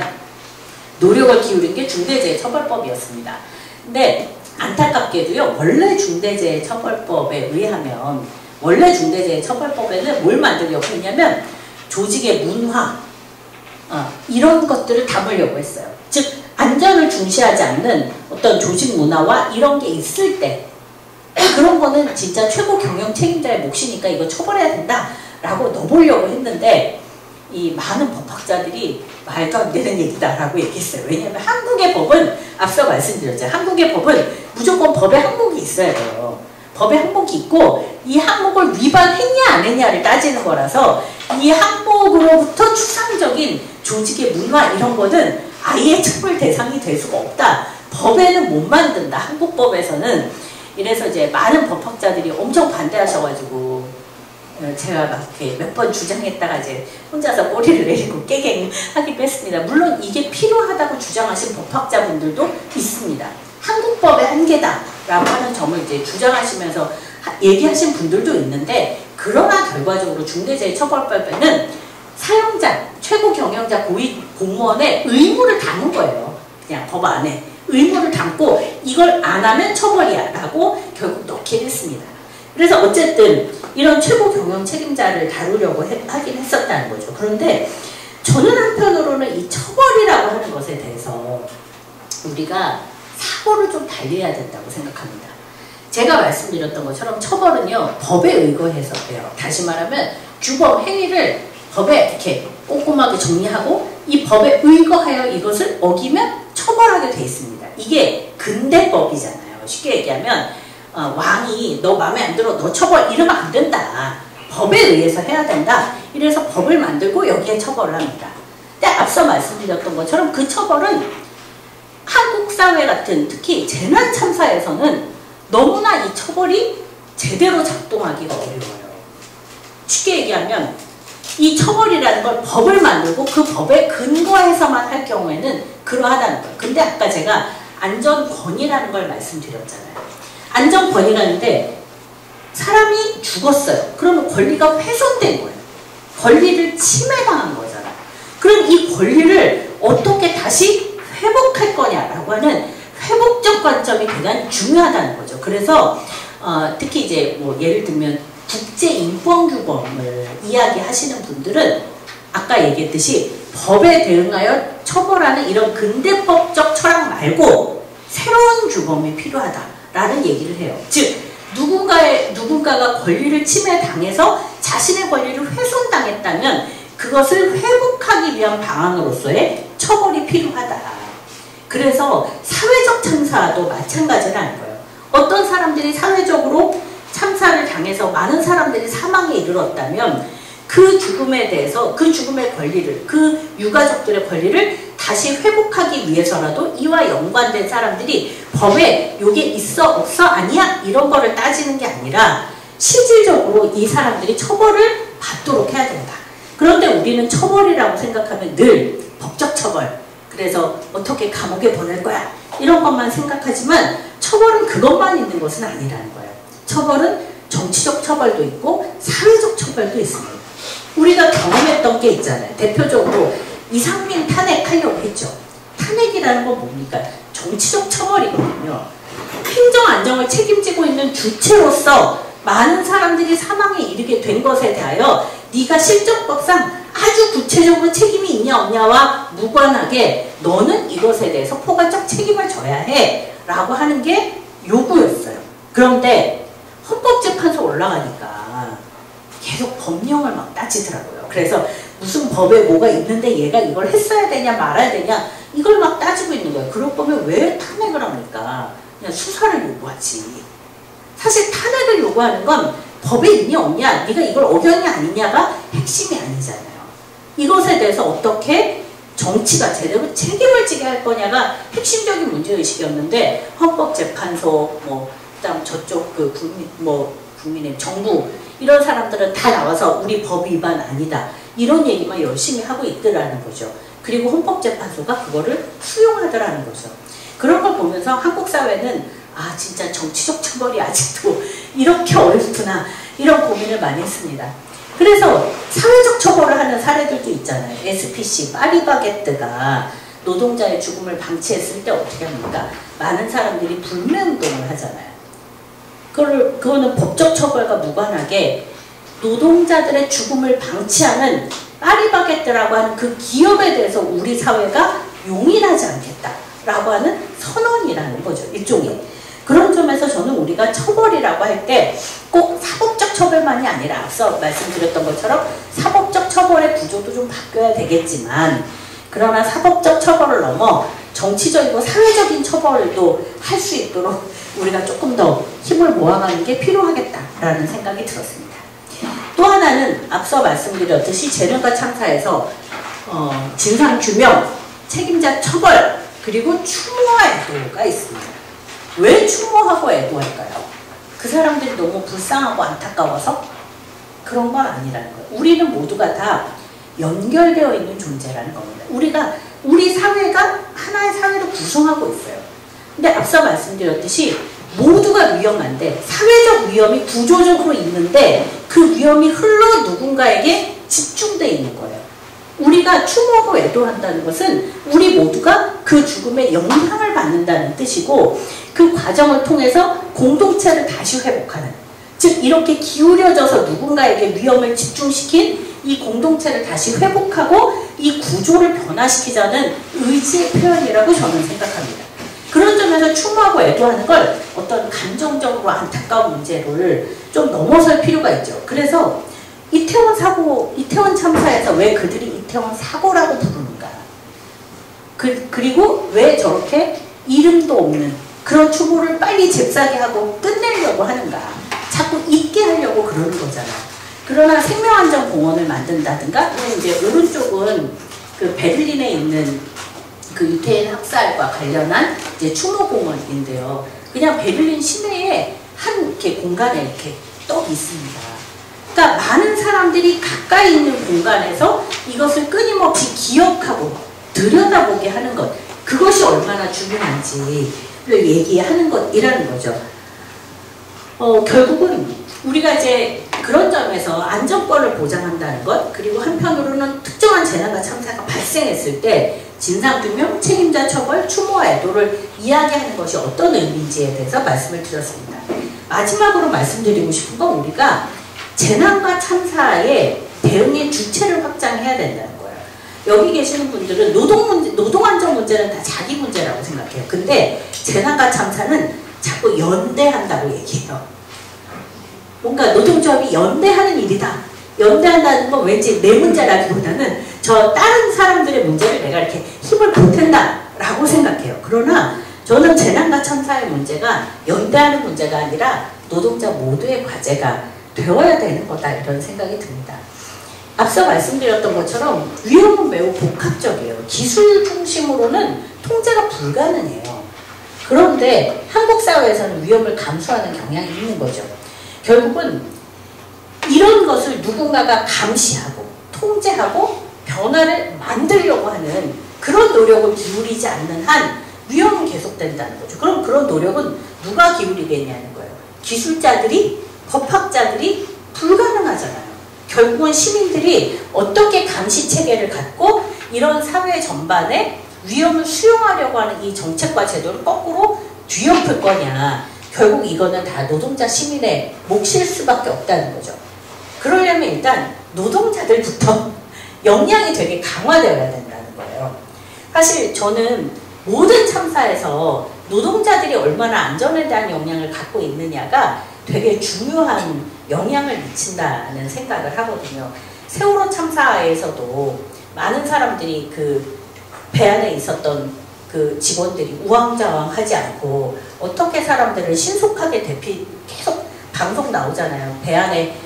노력을 기울인 게 중대재해처벌법이었습니다. 근데 안타깝게도요. 원래 중대재해처벌법에 의하면 원래 중대재해처벌법에는 뭘 만들려고 했냐면 조직의 문화 이런 것들을 담으려고 했어요. 즉 안전을 중시하지 않는 어떤 조직 문화와 이런 게 있을 때 그런 거는 진짜 최고 경영 책임자의 몫이니까 이거 처벌해야 된다 라고 넣어보려고 했는데 이 많은 법학자들이 말도 안 되는 얘기다 라고 얘기했어요. 왜냐하면 한국의 법은 앞서 말씀드렸죠. 한국의 법은 무조건 법에 항목이 있어야 돼요. 법에 항목이 있고 이 항목을 위반했냐 안 했냐를 따지는 거라서 이 항목으로부터 추상적인 조직의 문화 이런 거는 아예 처벌 대상이 될 수가 없다. 법에는 못 만든다. 한국법에서는. 이래서 이제 많은 법학자들이 엄청 반대하셔가지고 제가 막 이렇게 몇 번 주장했다가 이제 혼자서 꼬리를 내리고 깨갱하기도 했습니다. 물론 이게 필요하다고 주장하신 법학자분들도 있습니다. 한국법의 한계다라고 하는 점을 이제 주장하시면서 얘기하신 분들도 있는데 그러나 결과적으로 중대재해처벌법에는 사용자, 최고 경영자, 고위 공무원의 의무를 담은 거예요. 그냥 법 안에. 의무를 담고 이걸 안 하면 처벌이야 라고 결국 넣긴 했습니다. 그래서 어쨌든 이런 최고 경영 책임자를 다루려고 하긴 했었다는 거죠. 그런데 저는 한편으로는 이 처벌이라고 하는 것에 대해서 우리가 사고를 좀 달리해야 된다고 생각합니다. 제가 말씀드렸던 것처럼 처벌은요 법에 의거해서 해요. 다시 말하면 규범 행위를 법에 이렇게 꼼꼼하게 정리하고 이 법에 의거하여 이것을 어기면 처벌하게 돼 있습니다. 이게 근대법이잖아요. 쉽게 얘기하면 왕이 너 마음에 안 들어 너 처벌 이러면 안 된다. 법에 의해서 해야 된다. 이래서 법을 만들고 여기에 처벌을 합니다. 근데 앞서 말씀드렸던 것처럼 그 처벌은 한국 사회 같은 특히 재난 참사에서는 너무나 이 처벌이 제대로 작동하기가 어려워요. 쉽게 얘기하면 이 처벌이라는 걸 법을 만들고 그 법에 근거해서만 할 경우에는 그러하다는 거예요. 근데 아까 제가 안전권이라는 걸 말씀드렸잖아요. 안전권이라는데 사람이 죽었어요. 그러면 권리가 훼손된 거예요. 권리를 침해당한 거잖아요. 그럼 이 권리를 어떻게 다시 회복할 거냐라고 하는 회복적 관점이 대단히 중요하다는 거죠. 그래서 특히 이제 뭐 예를 들면 국제인권규범을 이야기하시는 분들은 아까 얘기했듯이 법에 대응하여 처벌하는 이런 근대법적 철학 말고 새로운 규범이 필요하다라는 얘기를 해요. 즉 누군가가 권리를 침해당해서 자신의 권리를 훼손당했다면 그것을 회복하기 위한 방안으로서의 처벌이 필요하다. 그래서 사회적 참사도 마찬가지라는 거예요. 어떤 사람들이 사회적으로 참사를 당해서 많은 사람들이 사망에 이르렀다면 그 죽음에 대해서 그 죽음의 권리를 그 유가족들의 권리를 다시 회복하기 위해서라도 이와 연관된 사람들이 법에 요게 있어 없어 아니야 이런 거를 따지는 게 아니라 실질적으로 이 사람들이 처벌을 받도록 해야 된다. 그런데 우리는 처벌이라고 생각하면 늘 법적 처벌, 그래서 어떻게 감옥에 보낼 거야 이런 것만 생각하지만 처벌은 그것만 있는 것은 아니라는 거예요. 처벌은 정치적 처벌도 있고 사회적 처벌도 있습니다. 우리가 경험했던 게 있잖아요. 대표적으로 이상민 탄핵하려고 했죠. 탄핵이라는 건 뭡니까? 정치적 처벌이거든요. 행정 안정을 책임지고 있는 주체로서 많은 사람들이 사망에 이르게 된 것에 대하여 네가 실정법상 아주 구체적으로 책임이 있냐 없냐와 무관하게 너는 이것에 대해서 포괄적 책임을 져야 해 라고 하는 게 요구였어요. 그런데 헌법재판소 올라가니까 계속 법령을 막 따지더라고요. 그래서 무슨 법에 뭐가 있는데 얘가 이걸 했어야 되냐 말아야 되냐 이걸 막 따지고 있는 거예요. 그럴 거면 왜 탄핵을 합니까? 그냥 수사를 요구하지. 사실 탄핵을 요구하는 건 법에 있냐 없냐, 네가 이걸 어겼냐 아니냐가 핵심이 아니잖아요. 이것에 대해서 어떻게 정치가 제대로 책임을 지게 할 거냐가 핵심적인 문제의식이었는데 헌법재판소 그다음 저쪽 국민의 정부 이런 사람들은 다 나와서 우리 법 위반 아니다 이런 얘기만 열심히 하고 있더라는 거죠. 그리고 헌법재판소가 그거를 수용하더라는 거죠. 그런 걸 보면서 한국 사회는 아 진짜 정치적 처벌이 아직도 이렇게 어렵구나 이런 고민을 많이 했습니다. 그래서 사회적 처벌을 하는 사례들도 있잖아요. SPC 파리바게뜨가 노동자의 죽음을 방치했을 때 어떻게 합니까? 많은 사람들이 불매운동을 하잖아요. 그거는 법적 처벌과 무관하게 노동자들의 죽음을 방치하는 파리바게뜨라고 하는 그 기업에 대해서 우리 사회가 용인하지 않겠다라고 하는 선언이라는 거죠. 일종의. 그런 점에서 저는 우리가 처벌이라고 할 때 꼭 사법적 처벌만이 아니라 앞서 말씀드렸던 것처럼 사법적 처벌의 구조도 좀 바뀌어야 되겠지만 그러나 사법적 처벌을 넘어 정치적이고 사회적인 처벌도 할 수 있도록 우리가 조금 더 힘을 모아가는 게 필요하겠다라는 생각이 들었습니다. 또 하나는 앞서 말씀드렸듯이 재난과 참사에서 진상규명, 책임자 처벌, 그리고 추모와 애도가 있습니다. 왜 추모하고 애도할까요? 그 사람들이 너무 불쌍하고 안타까워서? 그런 건 아니라는 거예요. 우리는 모두가 다 연결되어 있는 존재라는 겁니다. 우리 사회가 하나의 사회를 구성하고 있어요. 근데 앞서 말씀드렸듯이 모두가 위험한데 사회적 위험이 구조적으로 있는데 그 위험이 흘러 누군가에게 집중되어 있는 거예요. 우리가 추모하고 애도한다는 것은 우리 모두가 그 죽음에 영향을 받는다는 뜻이고 그 과정을 통해서 공동체를 다시 회복하는, 즉 이렇게 기울여져서 누군가에게 위험을 집중시킨 이 공동체를 다시 회복하고 이 구조를 변화시키자는 의지의 표현이라고 저는 생각합니다. 그런 점에서 추모하고 애도하는 걸 어떤 감정적으로 안타까운 문제를 좀 넘어설 필요가 있죠. 그래서 이태원 참사에서 왜 그들이 이태원 사고라고 부르는가? 그리고 왜 저렇게 이름도 없는 그런 추모를 빨리 잽싸게 하고 끝내려고 하는가? 자꾸 잊게 하려고 그러는 거잖아. 그러나 생명안전공원을 만든다든가, 이제 오른쪽은 그 베를린에 있는 그 유태인 학살과 관련한 이제 추모공원인데요. 그냥 베를린 시내에 한 이렇게 공간에 이렇게 떡 있습니다. 그러니까 많은 사람들이 가까이 있는 공간에서 이것을 끊임없이 기억하고 들여다보게 하는 것, 그것이 얼마나 중요한지를 얘기하는 것이라는 거죠. 결국은 우리가 이제 그런 점에서 안전권을 보장한다는 것, 그리고 한편으로는 특정한 재난과 참사가 발생했을 때 진상규명, 책임자 처벌, 추모와 애도를 이야기하는 것이 어떤 의미인지에 대해서 말씀을 드렸습니다. 마지막으로 말씀드리고 싶은 건 우리가 재난과 참사의 대응의 주체를 확장해야 된다는 거예요. 여기 계시는 분들은 노동안전 문제는 다 자기 문제라고 생각해요. 근데 재난과 참사는 자꾸 연대한다고 얘기해요. 뭔가 노동조합이 연대하는 일이다. 연대한다는 건 왠지 내 문제라기보다는 저 다른 사람들의 문제를 내가 이렇게 힘을 보탠다 라고 생각해요. 그러나 저는 재난과 참사의 문제가 연대하는 문제가 아니라 노동자 모두의 과제가 되어야 되는 거다, 이런 생각이 듭니다. 앞서 말씀드렸던 것처럼 위험은 매우 복합적이에요. 기술 중심으로는 통제가 불가능해요. 그런데 한국 사회에서는 위험을 감수하는 경향이 있는 거죠. 결국은 이런 것을 누군가가 감시하고 통제하고 변화를 만들려고 하는 그런 노력을 기울이지 않는 한 위험은 계속된다는 거죠. 그럼 그런 노력은 누가 기울이겠냐는 거예요. 기술자들이, 법학자들이 불가능하잖아요. 결국은 시민들이 어떻게 감시체계를 갖고 이런 사회 전반에 위험을 수용하려고 하는 이 정책과 제도를 거꾸로 뒤엎을 거냐. 결국 이거는 다 노동자 시민의 몫일 수밖에 없다는 거죠. 그러려면 일단 노동자들부터 역량이 되게 강화되어야 된다는 거예요. 사실 저는 모든 참사에서 노동자들이 얼마나 안전에 대한 역량을 갖고 있느냐가 되게 중요한 영향을 미친다는 생각을 하거든요. 세월호 참사에서도 많은 사람들이 그 배 안에 있었던 그 직원들이 우왕좌왕하지 않고 어떻게 사람들을 신속하게 계속 방송 나오잖아요. 배 안에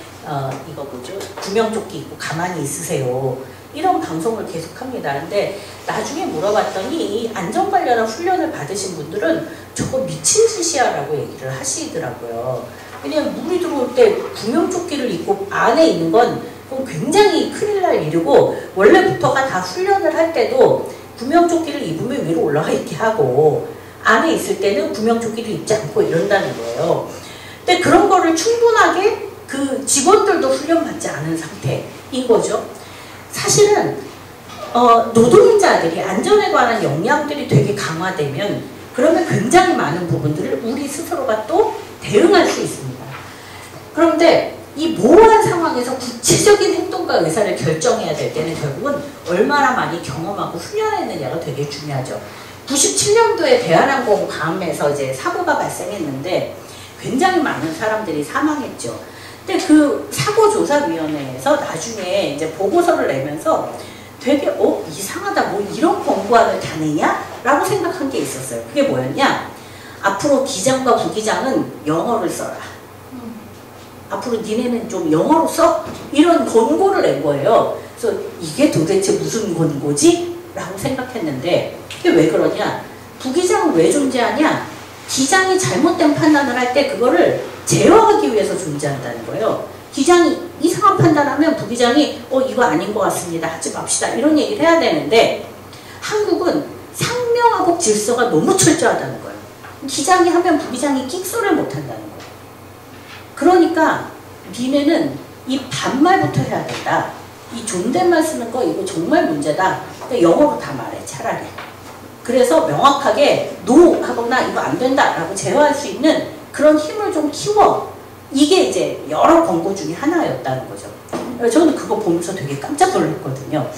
이거 뭐죠? 구명조끼 입고 가만히 있으세요. 이런 방송을 계속합니다. 근데 나중에 물어봤더니 이 안전관련한 훈련을 받으신 분들은 저거 미친 짓이야 라고 얘기를 하시더라고요. 왜냐면 물이 들어올 때 구명조끼를 입고 안에 있는 건 그건 굉장히 큰일 날 일이고 원래부터가 다 훈련을 할 때도 구명조끼를 입으면 위로 올라가 있게 하고 안에 있을 때는 구명조끼를 입지 않고 이런다는 거예요. 근데 그런 거를 충분하게 그 직원들도 훈련받지 않은 상태인 거죠. 사실은 노동자들이 안전에 관한 역량들이 되게 강화되면 그러면 굉장히 많은 부분들을 우리 스스로가 또 대응할 수 있습니다. 그런데 이 모호한 상황에서 구체적인 행동과 의사를 결정해야 될 때는 결국은 얼마나 많이 경험하고 훈련했느냐가 되게 중요하죠. 97년도에 대한항공 감에서 이제 사고가 발생했는데 굉장히 많은 사람들이 사망했죠. 근데 그 사고조사위원회에서 나중에 이제 보고서를 내면서 되게 이상하다, 뭐 이런 권고안을 다 내냐? 라고 생각한 게 있었어요. 그게 뭐였냐? 앞으로 기장과 부기장은 영어를 써라. 앞으로 니네는 좀 영어로 써? 이런 권고를 낸 거예요. 그래서 이게 도대체 무슨 권고지? 라고 생각했는데 이게 왜 그러냐? 부기장은 왜 존재하냐? 기장이 잘못된 판단을 할 때 그거를 제어하기 위해서 존재한다는 거예요. 기장이 이상한 판단하면 부기장이 이거 아닌 것 같습니다. 하지 맙시다. 이런 얘기를 해야 되는데 한국은 상명하고 질서가 너무 철저하다는 거예요. 기장이 하면 부기장이 끽소리를 못한다는 거예요. 그러니까 니네는 이 반말부터 해야 된다. 이 존댓말 쓰는 거 이거 정말 문제다. 그러니까 영어로 다 말해 차라리. 그래서 명확하게 노 하거나 이거 안 된다 라고 제어할 수 있는 그런 힘을 좀 키워. 이게 이제 여러 권고 중에 하나였다는 거죠. 저는 그거 보면서 되게 깜짝 놀랐거든요.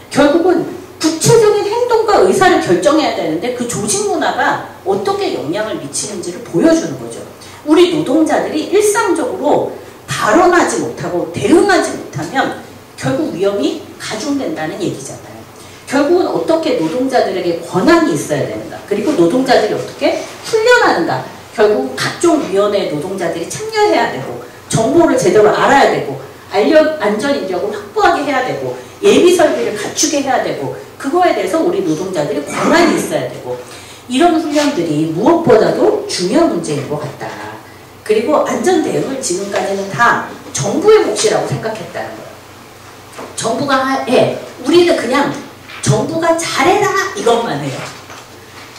결국은 구체적인 행동과 의사를 결정해야 되는데 그 조직 문화가 어떻게 영향을 미치는지를 보여주는 거죠. 우리 노동자들이 일상적으로 발언하지 못하고 대응하지 못하면 결국 위험이 가중된다는 얘기잖아요. 결국은 어떻게 노동자들에게 권한이 있어야 되는가, 그리고 노동자들이 어떻게 훈련하는가, 결국 각종 위원회 노동자들이 참여해야 되고 정보를 제대로 알아야 되고 안전 인력을 확보하게 해야 되고 예비 설비를 갖추게 해야 되고 그거에 대해서 우리 노동자들이 권한이 있어야 되고 이런 훈련들이 무엇보다도 중요한 문제인 것 같다. 그리고 안전 대응을 지금까지는 다 정부의 몫이라고 생각했다는 거예요. 정부가 해. 우리는 그냥 정부가 잘해라 이것만 해요.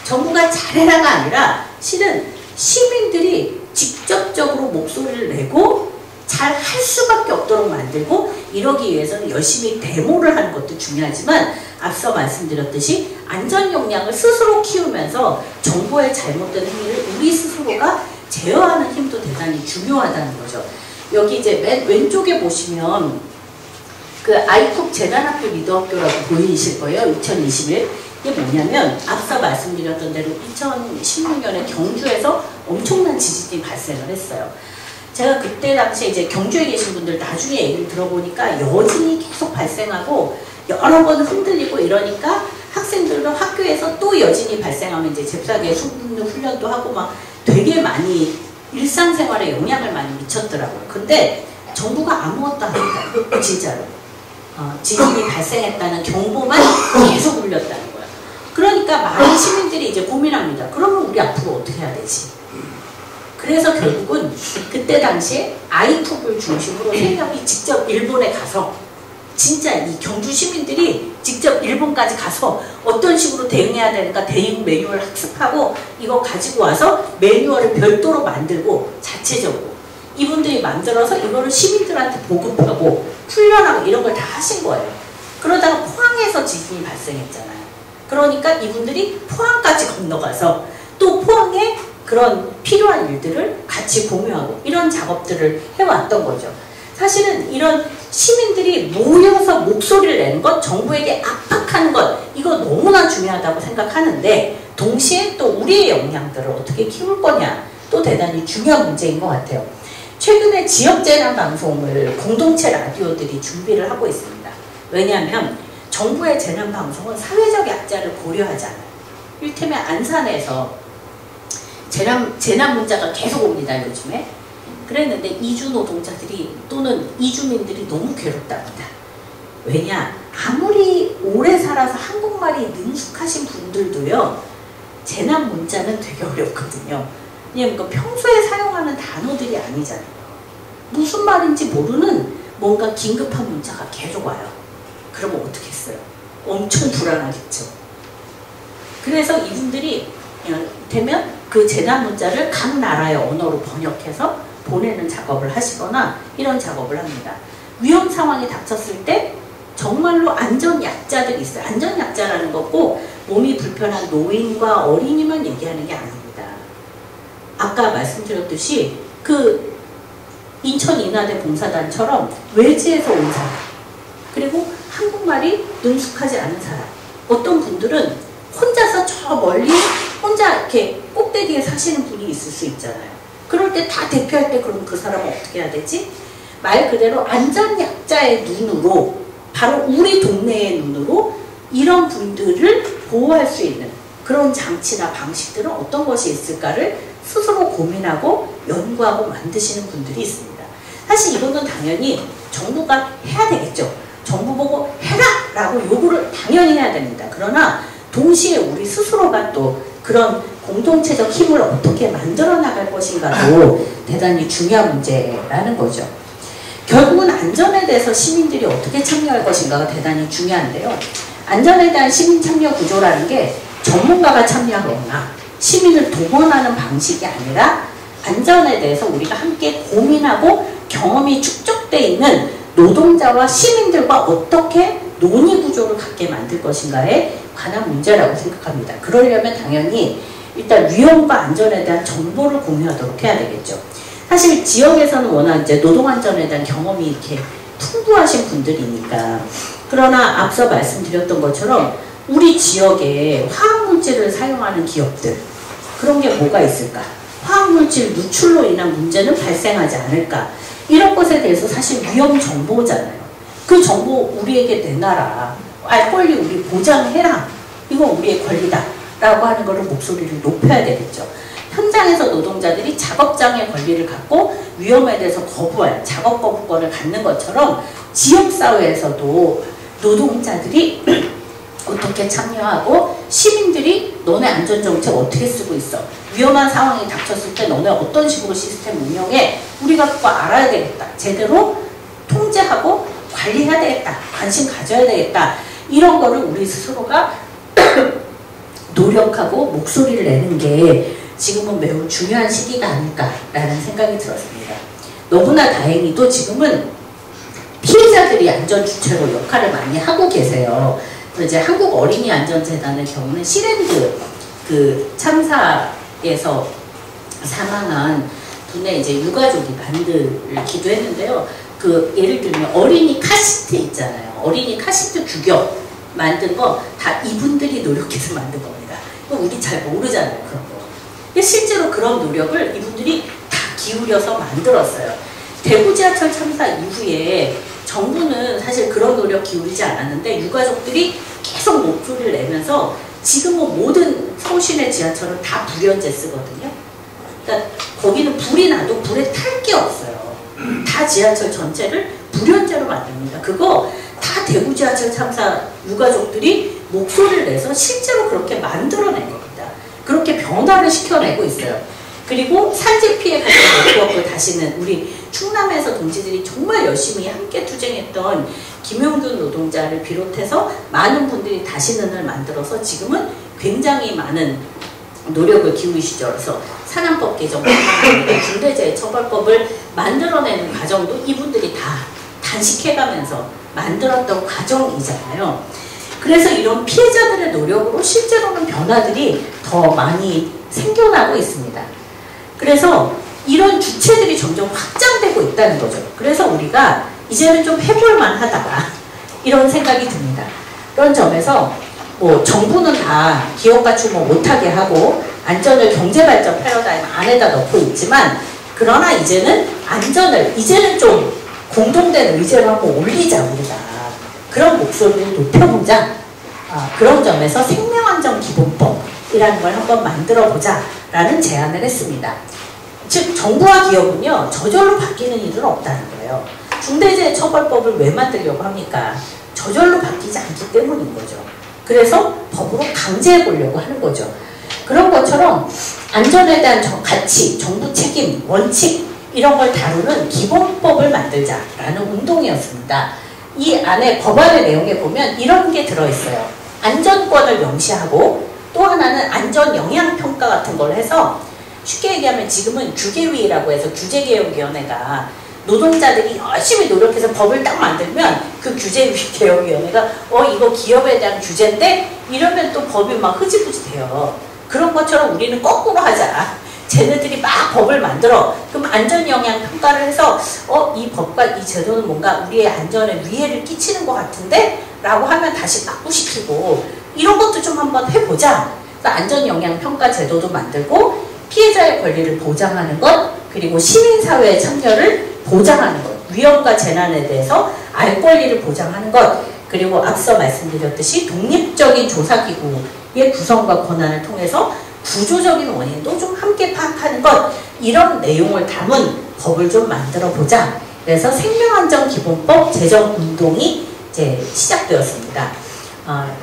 정부가 잘해라가 아니라 실은 시민들이 직접적으로 목소리를 내고 잘 할 수밖에 없도록 만들고 이러기 위해서는 열심히 데모를 하는 것도 중요하지만 앞서 말씀드렸듯이 안전 역량을 스스로 키우면서 정부의 잘못된 행위를 우리 스스로가 제어하는 힘도 대단히 중요하다는 거죠. 여기 이제 맨 왼쪽에 보시면 그 아이쿡 재단학교 리더학교라고 보이실 거예요. 2021. 이게 뭐냐면 앞서 말씀드렸던 대로 2016년에 경주에서 엄청난 지진이 발생을 했어요. 제가 그때 당시에 이제 경주에 계신 분들 나중에 얘기를 들어보니까 여진이 계속 발생하고 여러 번 흔들리고 이러니까 학생들도 학교에서 또 여진이 발생하면 이제 잽싸게 훈련도 하고 막 되게 많이 일상생활에 영향을 많이 미쳤더라고요. 근데 정부가 아무것도 안 했다. 진짜로. 지진이 발생했다는 경보만 계속 울렸다는 거예요. 그러니까 많은 시민들이 이제 고민합니다. 그러면 우리 앞으로 어떻게 해야 되지? 그래서 결국은 그때 당시에 아이투를 중심으로 3명이 직접 일본에 가서 진짜 이 경주 시민들이 직접 일본까지 가서 어떤 식으로 대응해야 되는가 대응 매뉴얼 학습하고 이거 가지고 와서 매뉴얼을 별도로 만들고 자체적으로 이분들이 만들어서 이거를 시민들한테 보급하고 훈련하고 이런 걸 다 하신 거예요. 그러다가 포항에서 지진이 발생했잖아요. 그러니까 이분들이 포항까지 건너가서 또 포항에 그런 필요한 일들을 같이 공유하고 이런 작업들을 해왔던 거죠. 사실은 이런 시민들이 모여서 목소리를 내는 것, 정부에게 압박하는 것, 이거 너무나 중요하다고 생각하는데 동시에 또 우리의 역량들을 어떻게 키울 거냐 또 대단히 중요한 문제인 것 같아요. 최근에 지역재난방송을 공동체 라디오들이 준비를 하고 있습니다. 왜냐하면 정부의 재난방송은 사회적 약자를 고려하지 않아요. 이를테면 안산에서 재난 문자가 계속 옵니다, 요즘에. 그랬는데 이주 노동자들이 또는 이주민들이 너무 괴롭답니다. 왜냐? 아무리 오래 살아서 한국말이 능숙하신 분들도요, 재난 문자는 되게 어렵거든요. 왜냐면 평소에 사용하는 단어들이 아니잖아요. 무슨 말인지 모르는 뭔가 긴급한 문자가 계속 와요. 그러면 어떻게 했어요? 엄청 불안하겠죠. 그래서 이분들이 되면 그 재난 문자를 각 나라의 언어로 번역해서 보내는 작업을 하시거나 이런 작업을 합니다. 위험 상황이 닥쳤을 때 정말로 안전약자들이 있어요. 안전약자라는 거고 몸이 불편한 노인과 어린이만 얘기하는 게 아닙니다. 아까 말씀드렸듯이 그 인천 인하대 봉사단처럼 외지에서 온 사람 그리고 한국말이 능숙하지 않은 사람 어떤 분들은 혼자서 저 멀리 혼자 이렇게 꼭대기에 사시는 분이 있을 수 있잖아요. 그럴 때 다 대표할 때 그럼 그 사람은 어떻게 해야 되지? 말 그대로 안전약자의 눈으로 바로 우리 동네의 눈으로 이런 분들을 보호할 수 있는 그런 장치나 방식들은 어떤 것이 있을까를 스스로 고민하고 연구하고 만드시는 분들이 있습니다. 사실 이거는 당연히 정부가 해야 되겠죠. 정부 보고 해라! 라고 요구를 당연히 해야 됩니다. 그러나 동시에 우리 스스로가 또 그런 공동체적 힘을 어떻게 만들어 나갈 것인가도 대단히 중요한 문제라는 거죠. 결국은 안전에 대해서 시민들이 어떻게 참여할 것인가가 대단히 중요한데요. 안전에 대한 시민 참여 구조라는 게 전문가가 참여하거나 시민을 동원하는 방식이 아니라 안전에 대해서 우리가 함께 고민하고 경험이 축적돼 있는 노동자와 시민들과 어떻게 논의 구조를 갖게 만들 것인가에 관한 문제라고 생각합니다. 그러려면 당연히 일단 위험과 안전에 대한 정보를 공유하도록 해야 되겠죠. 사실 지역에서는 워낙 이제 노동안전에 대한 경험이 이렇게 풍부하신 분들이니까 그러나 앞서 말씀드렸던 것처럼 우리 지역에 화학물질을 사용하는 기업들 그런 게 뭐가 있을까? 화학물질 누출로 인한 문제는 발생하지 않을까? 이런 것에 대해서 사실 위험 정보잖아요. 그 정보 우리에게 내놔라. 알 권리 우리 보장해라. 이건 우리의 권리다. 라고 하는 거를 목소리를 높여야 되겠죠. 현장에서 노동자들이 작업장의 권리를 갖고 위험에 대해서 거부할 작업 거부권을 갖는 것처럼 지역사회에서도 노동자들이 어떻게 참여하고 시민들이 너네 안전정책 어떻게 쓰고 있어? 위험한 상황이 닥쳤을 때 너네 어떤 식으로 시스템 운영해? 우리가 그거 알아야 되겠다. 제대로 통제하고 관리해야 되겠다. 관심 가져야 되겠다. 이런 거를 우리 스스로가 노력하고 목소리를 내는 게 지금은 매우 중요한 시기가 아닐까라는 생각이 들었습니다. 너무나 다행히도 지금은 피해자들이 안전주체로 역할을 많이 하고 계세요. 이제 한국 어린이 안전재단의 경우는 시랜드 그 참사에서 사망한 분의 이제 유가족이 만들기도 했는데요. 그 예를 들면 어린이 카시트 있잖아요. 어린이 카시트 규격 만든 거 다 이분들이 노력해서 만든 겁니다. 우리 잘 모르잖아요. 그런 거. 실제로 그런 노력을 이분들이 다 기울여서 만들었어요. 대구 지하철 참사 이후에 정부는 사실 그런 노력 기울이지 않았는데 유가족들이 계속 목소리를 내면서 지금은 모든 서울시내 지하철은 다 불연제 쓰거든요. 그러니까 거기는 불이 나도 불에 탈 게 없어요. 다 지하철 전체를 불연제로 만듭니다. 그거 다 대구 지하철 참사 유가족들이 목소리를 내서 실제로 그렇게 만들어낸 겁니다. 그렇게 변화를 시켜내고 있어요. 그리고 산재 피해 가정 네트워크 다시는 우리 충남에서 동지들이 정말 열심히 함께 투쟁했던 김용균 노동자를 비롯해서 많은 분들이 다시는을 만들어서 지금은 굉장히 많은 노력을 기울이시죠. 그래서 산안법 개정뿐만 아니라 중대재해처벌법을 만들어내는 과정도 이분들이 다 단식해가면서 만들었던 과정이잖아요. 그래서 이런 피해자들의 노력으로 실제로는 변화들이 더 많이 생겨나고 있습니다. 그래서 이런 주체들이 점점 확장되고 있다는 거죠. 그래서 우리가 이제는 좀 해볼만 하다 이런 생각이 듭니다. 그런 점에서 뭐 정부는 다 기업 가축 뭐 못하게 하고 안전을 경제발전 패러다임 안에다 넣고 있지만 그러나 이제는 안전을 이제는 좀 공동된 의제로 한번 올리자 우리가 그런 목소리를 높여보자 그런 점에서 생명안전기본법이라는 걸 한번 만들어보자 라는 제안을 했습니다. 즉 정부와 기업은요 저절로 바뀌는 일은 없다는 거예요. 중대재해처벌법을 왜 만들려고 합니까? 저절로 바뀌지 않기 때문인 거죠. 그래서 법으로 강제해 보려고 하는 거죠. 그런 것처럼 안전에 대한 가치, 정부 책임, 원칙 이런 걸 다루는 기본법을 만들자라는 운동이었습니다. 이 안에 법안의 내용에 보면 이런 게 들어있어요. 안전권을 명시하고 또 하나는 안전영향평가 같은 걸 해서 쉽게 얘기하면 지금은 규계위라고 해서 규제개혁위원회가 노동자들이 열심히 노력해서 법을 딱 만들면 그 규제개혁위원회가 이거 기업에 대한 규제인데 이러면 또 법이 막 흐지부지 돼요. 그런 것처럼 우리는 거꾸로 하자. 쟤네들이 막 법을 만들어. 그럼 안전영향평가를 해서 이 법과 이 제도는 뭔가 우리의 안전에 위해를 끼치는 것 같은데? 라고 하면 다시 바꾸시키고 이런 것도 좀 한번 해보자. 그래서 안전영향평가 제도도 만들고 피해자의 권리를 보장하는 것 그리고 시민사회의 참여를 보장하는 것 위험과 재난에 대해서 알 권리를 보장하는 것 그리고 앞서 말씀드렸듯이 독립적인 조사기구의 구성과 권한을 통해서 구조적인 원인도 좀 함께 파악하는 것 이런 내용을 담은 법을 좀 만들어 보자. 그래서 생명안전기본법 제정운동이 이제 시작되었습니다.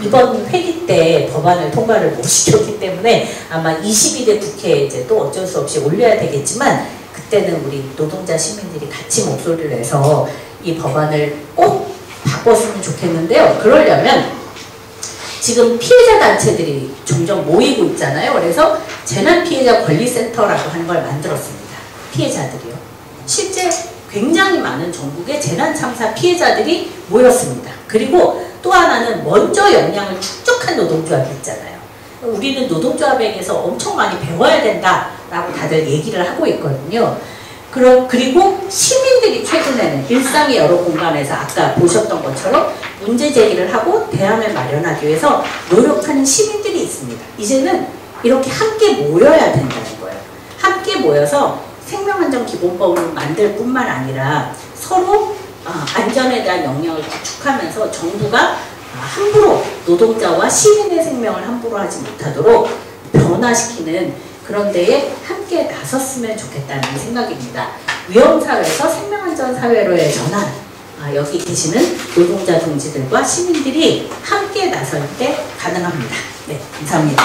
이번 회기 때 법안을 통과를 못 시켰기 때문에 아마 22대 국회에 이제 또 어쩔 수 없이 올려야 되겠지만 그때는 우리 노동자 시민들이 같이 목소리를 내서 이 법안을 꼭 바꿨으면 좋겠는데요. 그러려면 지금 피해자 단체들이 점점 모이고 있잖아요. 그래서 재난피해자 권리센터라고 하는 걸 만들었습니다. 피해자들이요. 실제 굉장히 많은 전국의 재난참사 피해자들이 모였습니다. 그리고 또 하나는 먼저 역량을 축적한 노동조합이 있잖아요. 우리는 노동조합에게서 엄청 많이 배워야 된다라고 다들 얘기를 하고 있거든요. 그리고 시민들이 최근에는 일상의 여러 공간에서 아까 보셨던 것처럼 문제 제기를 하고 대안을 마련하기 위해서 노력하는 시민들이 있습니다. 이제는 이렇게 함께 모여야 된다는 거예요. 함께 모여서 생명안전기본법을 만들 뿐만 아니라 서로 안전에 대한 역량을 구축하면서 정부가 함부로 노동자와 시민의 생명을 함부로 하지 못하도록 변화시키는 그런 데에 함께 나섰으면 좋겠다는 생각입니다. 위험사회에서 생명안전사회로의 전환 여기 계시는 노동자 동지들과 시민들이 함께 나설 때 가능합니다. 네, 감사합니다.